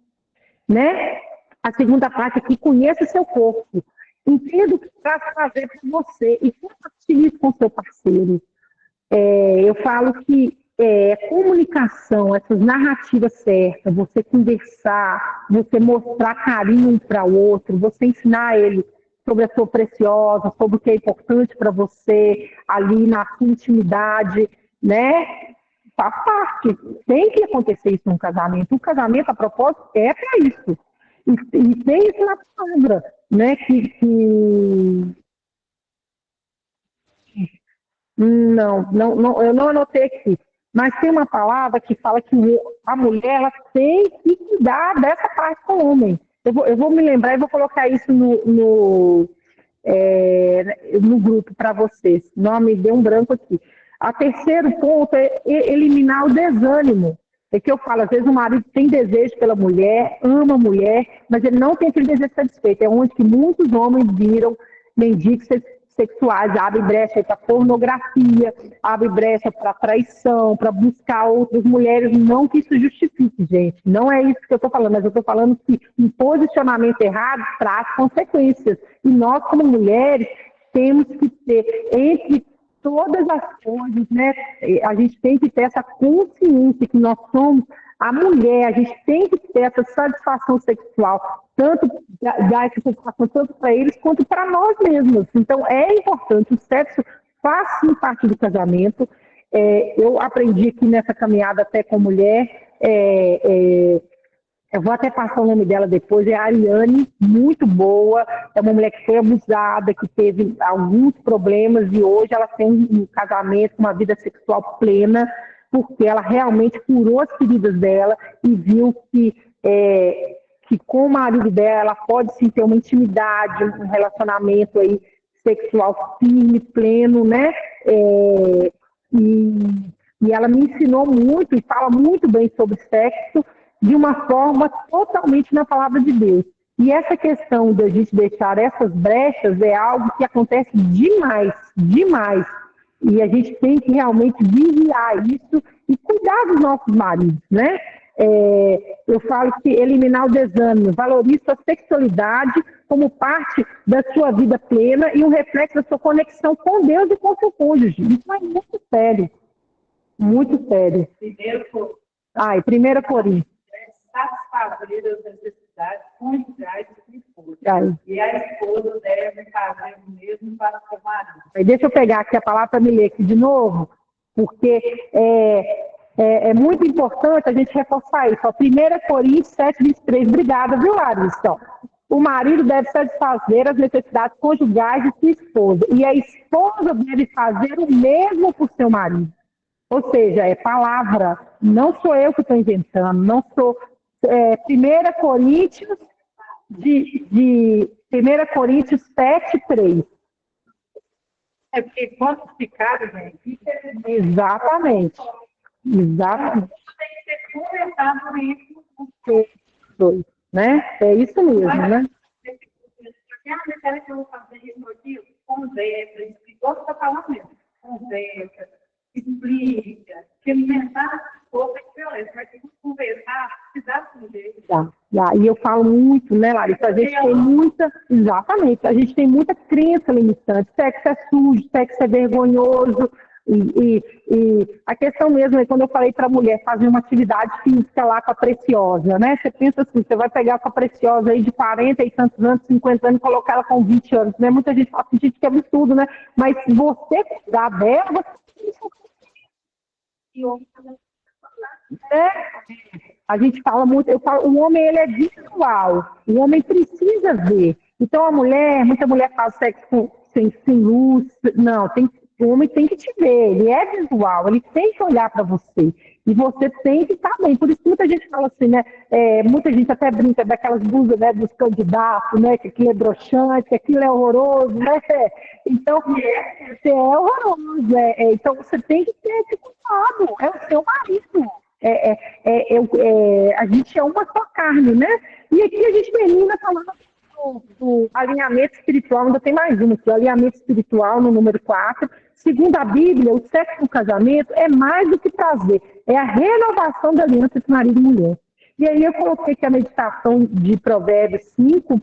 né? A segunda parte aqui, conheça seu corpo. Entenda o que vai fazer para você e compartilhe isso com o seu parceiro. Eu falo que comunicação, essas narrativas certas, você conversar, você mostrar carinho um para o outro, você ensinar ele sobre a sua preciosa, sobre o que é importante para você, ali na sua intimidade, né? Faz parte. Tem que acontecer isso num casamento. Um casamento, a propósito, é para isso. E tem isso na palavra, né? Não, eu não anotei aqui. Mas tem uma palavra que fala que a mulher ela tem que cuidar dessa parte com o homem. Eu vou me lembrar e vou colocar isso no grupo para vocês. Não, me deu um branco aqui. O terceiro ponto é eliminar o desânimo. É que eu falo, às vezes o marido tem desejo pela mulher, ama a mulher, mas ele não tem aquele desejo satisfeito. É onde que muitos homens viram mendigos sexuais, abre brecha para pornografia, abre brecha para traição, para buscar outras mulheres. Não que isso justifique, gente. Não é isso que eu estou falando, mas eu estou falando que um posicionamento errado traz consequências. E nós, como mulheres, temos que ter, entre todas as coisas, né? A gente tem que ter essa consciência que nós somos a mulher, a gente tem que ter essa satisfação sexual, tanto dar essa satisfação tanto para eles quanto para nós mesmos. Então, é importante, o sexo faz sim parte do casamento. Eu aprendi aqui nessa caminhada até com mulher, eu vou até passar o nome dela depois, é a Ariane, muito boa, é uma mulher que foi abusada, que teve alguns problemas e hoje ela tem um casamento, uma vida sexual plena, porque ela realmente curou as feridas dela e viu que com o marido dela ela pode sim ter uma intimidade, um relacionamento aí sexual firme, pleno, né? E ela me ensinou muito e fala muito bem sobre sexo, de uma forma totalmente na palavra de Deus. E essa questão de a gente deixar essas brechas é algo que acontece demais, demais. E a gente tem que realmente vigiar isso e cuidar dos nossos maridos, né? Eu falo que eliminar o desânimo, valorize sua sexualidade como parte da sua vida plena e um reflexo da sua conexão com Deus e com seu cônjuge. Isso é muito sério. Muito sério. E 1 Coríntios. Satisfazer as necessidades conjugais do esposo. E a esposa deve fazer o mesmo para o marido. Deixa eu pegar aqui a palavra para me ler aqui de novo, porque é muito importante a gente reforçar isso. 1 Coríntios 7:23. Obrigada, viu, Larissa? O marido deve satisfazer as necessidades conjugais de sua esposa. E a esposa deve fazer o mesmo por seu marido. Ou seja, é palavra. Não sou eu que estou inventando, não sou... 1 Coríntios 7:3. Porque quando ficar, gente, Exatamente. Exatamente. tem que ser conversado isso com Dois, né? É isso mesmo, né? mas será que eu vou fazer isso aqui? Conversa, igual você está falando mesmo. Conversa, explica, que alimentar pouco é violência, mas tem que conversar, se dá um jeito. E eu falo muito, né, Larissa? A gente tem muita. Exatamente, a gente tem muita crença limitante. Sexo é sujo, sexo é vergonhoso. E a questão mesmo é quando eu falei para a mulher fazer uma atividade física lá com a Preciosa, né? Você pensa assim, você vai pegar com a Preciosa aí de 40 e tantos anos, 50 anos, e colocar ela com 20 anos, né? Muita gente fala assim, gente, que absurdo, né? Mas se você cuidar dela, a gente fala muito, eu falo, o homem ele é visual, o homem precisa ver. Então muita mulher faz sexo sem luz, não, o homem tem que te ver, ele é visual, ele tem que olhar para você. E você tem que estar bem. Por isso que muita gente fala assim, né? Muita gente até brinca daquelas blusas, né, dos candidatos, né? Que aquilo é broxante, que aquilo é horroroso, né? Então, você é horroroso. Então, você tem que ter esse cuidado. É o seu marido. A gente é uma só carne, né? E aqui a gente termina falando do alinhamento espiritual, ainda tem mais uma aqui, o alinhamento espiritual no número 4. Segundo a Bíblia, o sexo no casamento é mais do que prazer, é a renovação da aliança entre marido e mulher. E aí eu coloquei que a meditação de Provérbios 5,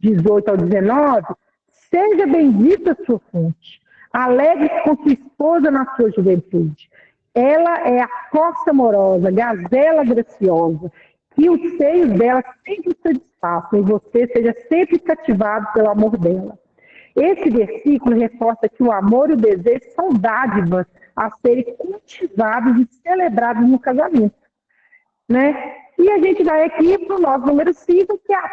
18 ao 19, seja bendita a sua fonte, alegre-se com sua esposa na sua juventude. Ela é a corça amorosa, gazela graciosa, que os seios dela sempre satisfaçam e você seja sempre cativado pelo amor dela. Esse versículo reforça que o amor e o desejo são dádivas a serem cultivados e celebrados no casamento, né? E a gente vai aqui para o nosso número 5, que é a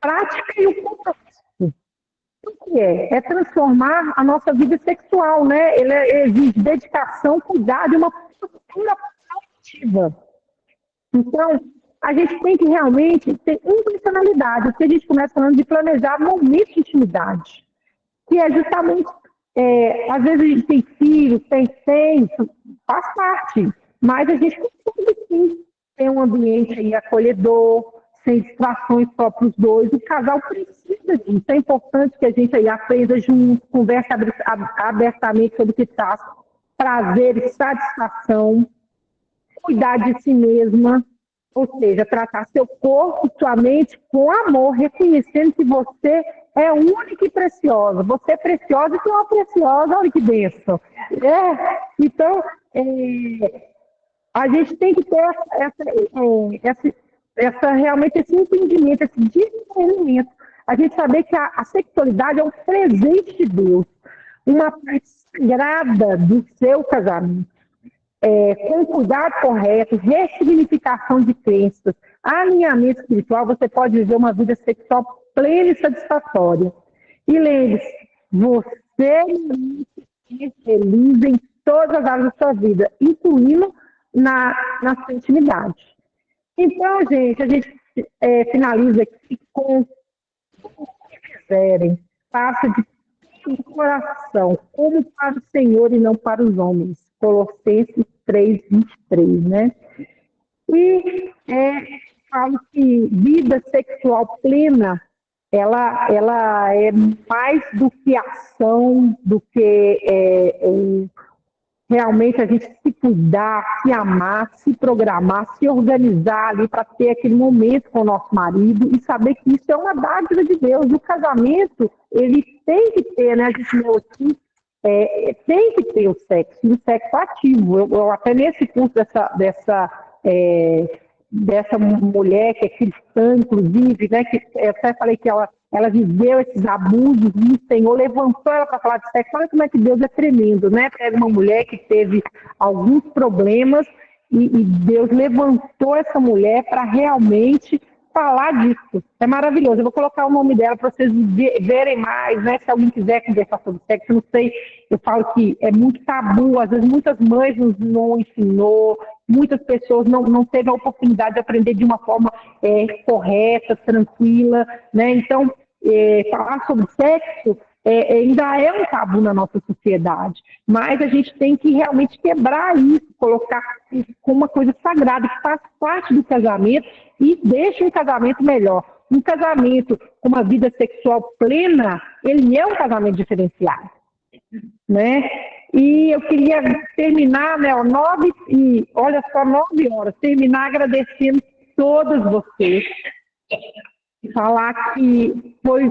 prática e o compromisso. O que é? É transformar a nossa vida sexual, né? Ele exige dedicação, cuidado e uma postura proativa. Então, a gente tem que realmente ter intencionalidade, porque a gente começa falando de planejar momentos de intimidade, que é justamente, às vezes a gente tem filhos, tem, faz parte, mas a gente precisa sim ter um ambiente aí acolhedor, sem distrações só para os dois. O casal precisa disso. É importante que a gente aí aprenda junto, converse abertamente sobre o que traz prazer e satisfação, cuidar de si mesma, ou seja, tratar seu corpo, sua mente com amor, reconhecendo que você é única e preciosa. Você é preciosa e que é uma preciosa, olha que bênção. Então, a gente tem que ter realmente esse entendimento, esse discernimento. A gente saber que a sexualidade é um presente de Deus, uma parte sagrada do seu casamento. Com cuidado correto, ressignificação de crenças, alinhamento espiritual, você pode viver uma vida sexual plena e satisfatória. E lembre-se, você merece ser feliz em todas as áreas da sua vida, incluindo na sua intimidade. Então, gente, a gente finaliza aqui com o que quiserem. Faça de todo o coração, como para o Senhor e não para os homens. Colossenses 3:23, né? E falo que vida sexual plena, ela é mais do que ação, do que realmente a gente se cuidar, se amar, se programar, se organizar ali para ter aquele momento com o nosso marido e saber que isso é uma dádiva de Deus. O casamento, ele tem que ter, né? A gente leu aqui, tem que ter o sexo, e o sexo ativo. Eu até nesse curso dessa mulher que é cristã, inclusive, né, que eu até falei que ela viveu esses abusos e o Senhor levantou ela para falar de sexo. Olha como é que Deus é tremendo, né? Pega uma mulher que teve alguns problemas e Deus levantou essa mulher para realmente falar disso. É maravilhoso. Eu vou colocar o nome dela para vocês verem mais, né? Se alguém quiser conversar sobre sexo, eu não sei, eu falo que é muito tabu, às vezes muitas mães não ensinou, muitas pessoas não teve a oportunidade de aprender de uma forma correta, tranquila, né? Então, falar sobre sexo ainda é um tabu na nossa sociedade, mas a gente tem que realmente quebrar isso, colocar isso como uma coisa sagrada, que faz parte do casamento e deixa um casamento melhor. Um casamento com uma vida sexual plena, ele é um casamento diferenciado, né? E eu queria terminar, né, 9 horas, terminar agradecendo todas vocês, falar que foi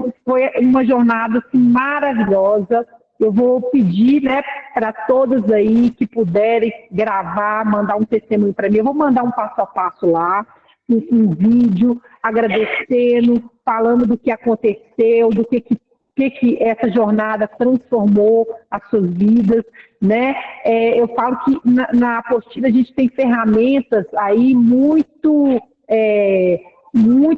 uma jornada assim, maravilhosa. Eu vou pedir, né, para todos aí que puderem gravar, mandar um testemunho para mim. Eu vou mandar um passo a passo lá, um vídeo, agradecendo, falando do que aconteceu, do que essa jornada transformou as suas vidas, né? Eu falo que na apostila a gente tem ferramentas aí muito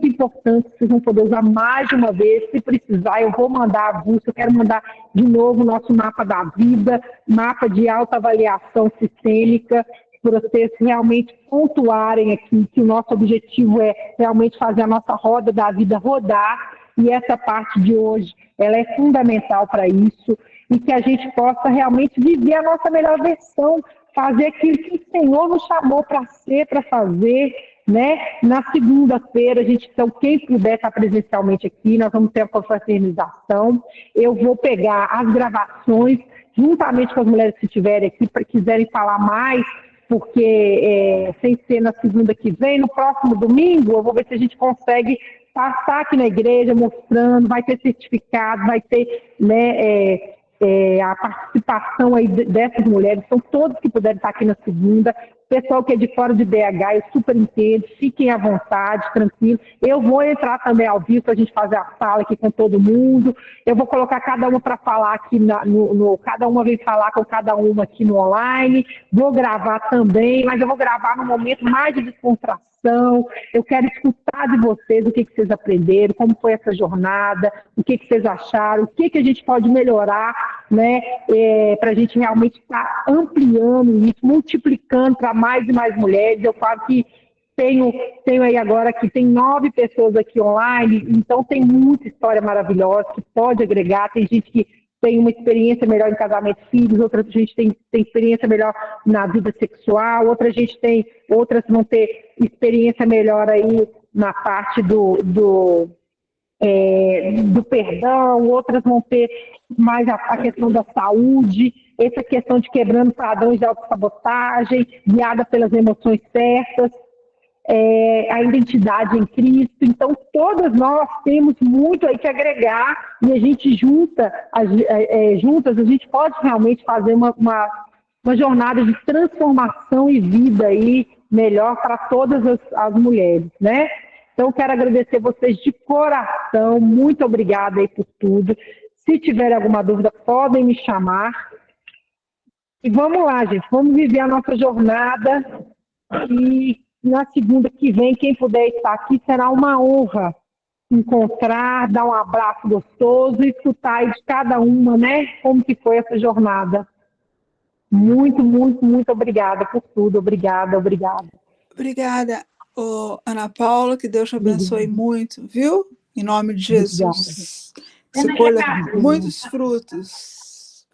importantes, vocês vão poder usar mais de uma vez. Se precisar, eu vou mandar avulso, eu quero mandar de novo o nosso mapa da vida, mapa de autoavaliação sistêmica, por vocês realmente pontuarem aqui que o nosso objetivo é realmente fazer a nossa roda da vida rodar, e essa parte de hoje ela é fundamental para isso, e que a gente possa realmente viver a nossa melhor versão, fazer aquilo que o Senhor nos chamou para ser, para fazer, né? Na segunda-feira, então, quem puder estar presencialmente aqui, nós vamos ter a confraternização. Eu vou pegar as gravações, juntamente com as mulheres que estiverem aqui, para quiserem falar mais, porque sem ser na segunda que vem, no próximo domingo, eu vou ver se a gente consegue passar aqui na igreja mostrando, vai ter certificado, vai ter, né, a participação aí dessas mulheres, são todos que puderem estar aqui na segunda. Pessoal que é de fora de BH, eu super entendo, fiquem à vontade, tranquilo. Eu vou entrar também ao vivo para a gente fazer a sala aqui com todo mundo. Eu vou colocar cada uma para falar aqui, cada uma vem falar com cada uma aqui no online. Vou gravar também, mas eu vou gravar no momento mais de descontração. Eu quero escutar de vocês o que vocês aprenderam, como foi essa jornada, o que vocês acharam, o que a gente pode melhorar, né, para a gente realmente estar ampliando isso, multiplicando para mais e mais mulheres. Eu falo que tenho aí agora que tem 9 pessoas aqui online, então tem muita história maravilhosa que pode agregar. Tem gente que tem uma experiência melhor em casamento e filhos, outra gente tem experiência melhor na vida sexual, outras vão ter experiência melhor aí na parte do perdão, outras vão ter mais a questão da saúde, essa questão de quebrando padrões de autossabotagem, guiada pelas emoções certas, a identidade em Cristo. Então, todas nós temos muito aí que agregar, e a gente juntas a gente pode realmente fazer uma jornada de transformação e vida aí melhor para todas as mulheres, né? Então, quero agradecer vocês de coração, muito obrigada aí por tudo. Se tiver alguma dúvida, podem me chamar. E vamos lá, gente, vamos viver a nossa jornada, e na segunda que vem, quem puder estar aqui, será uma honra encontrar, dar um abraço gostoso e escutar aí de cada uma, né, como que foi essa jornada. Muito, muito, muito obrigada por tudo. Obrigada. Obrigada, Ana Paula, que Deus te abençoe muito, viu? Em nome de Jesus. Você colha muitos frutos.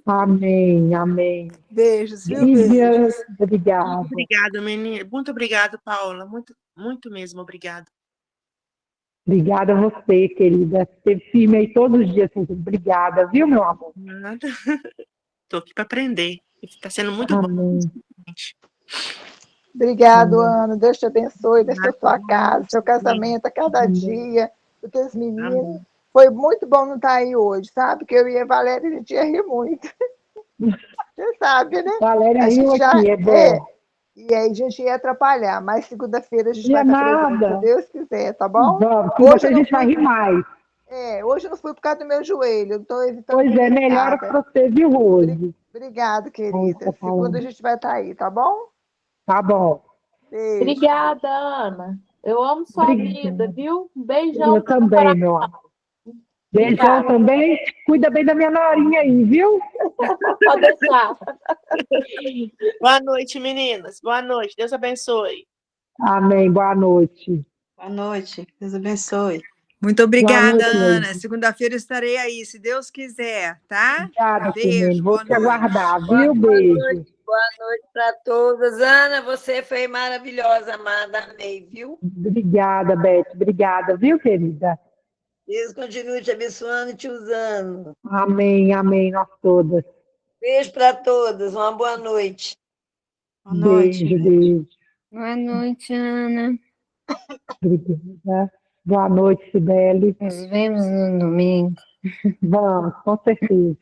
Amém. Beijos, viu? Beijos. Obrigada. Muito obrigada, menina. Muito obrigada, Paula. Muito, muito mesmo, obrigada. Obrigada a você, querida. Esteve firme aí todos os dias. Obrigada, viu, meu amor? Nada. Estou aqui para aprender. Está sendo muito Amém. bom. Obrigado, Ana. Deus te abençoe, Deus a sua casa, seu casamento a cada dia, os teus meninos. Amém. Foi muito bom não estar aí hoje, sabe? Que eu e a Valéria, a gente ia rir muito. Você sabe, né? Valéria riu aqui, é bom. E aí a gente ia atrapalhar, mas segunda-feira a gente vai estar presente, se Deus quiser, tá bom? Vamos, hoje a gente vai rir mais. Hoje eu não fui por causa do meu joelho, eu estou evitando. Pois é, melhor para você, viu, hoje. Obrigada, querida. Segunda a gente vai estar aí, tá bom? Tá bom. Beijo. Obrigada, Ana. Eu amo sua vida, viu? Um beijão. Eu também, meu amor. Beijão também. Cuida bem da minha norinha aí, viu? Pode deixar. Boa noite, meninas. Boa noite. Deus abençoe. Amém. Boa noite. Boa noite. Deus abençoe. Muito obrigada, noite, Ana. Segunda-feira estarei aí, se Deus quiser, tá? Obrigada, beijo. Vou te aguardar, viu? Beijo. Boa noite para todas. Ana, você foi maravilhosa, amada. Amei, viu? Obrigada, Beth. Obrigada, viu, querida? Deus continue te abençoando e te usando. Amém, nós todas. Beijo para todas. Uma boa noite. Boa noite. Beijo. Boa noite, Ana. Obrigada. Boa noite, Sibeli. Nos vemos no domingo. Vamos, com certeza.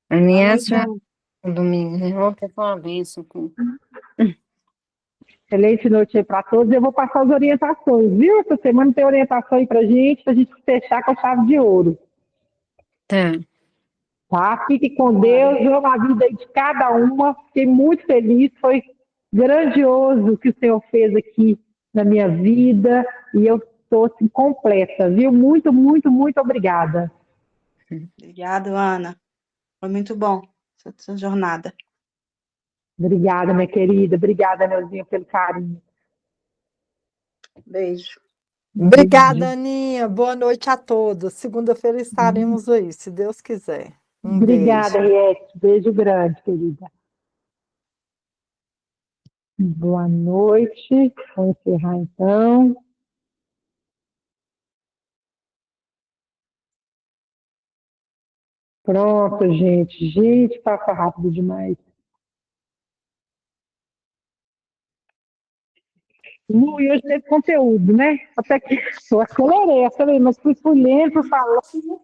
Aliás, no domingo, né? Vou ter uma bênção. Excelente noite aí para todos. Eu vou passar as orientações, viu? Essa semana tem orientação aí para a gente fechar com a chave de ouro. Tá? Fique com Deus, amo a vida aí de cada uma. Fiquei muito feliz, foi grandioso o que o Senhor fez aqui na minha vida, e eu estou assim, completa, viu? Muito, muito, muito obrigada. Obrigada, Ana. Foi muito bom essa jornada. Obrigada, minha querida. Obrigada, Neuzinha, pelo carinho. Beijo. Obrigada, Aninha. Boa noite a todos. Segunda-feira estaremos aí, se Deus quiser. Um Obrigada, beijo. Riete. Beijo grande, querida. Boa noite. Vamos encerrar, então. Pronto, gente. Gente, passa rápido demais. E hoje teve conteúdo, né? Até que eu acelerei, mas fui lento, falando.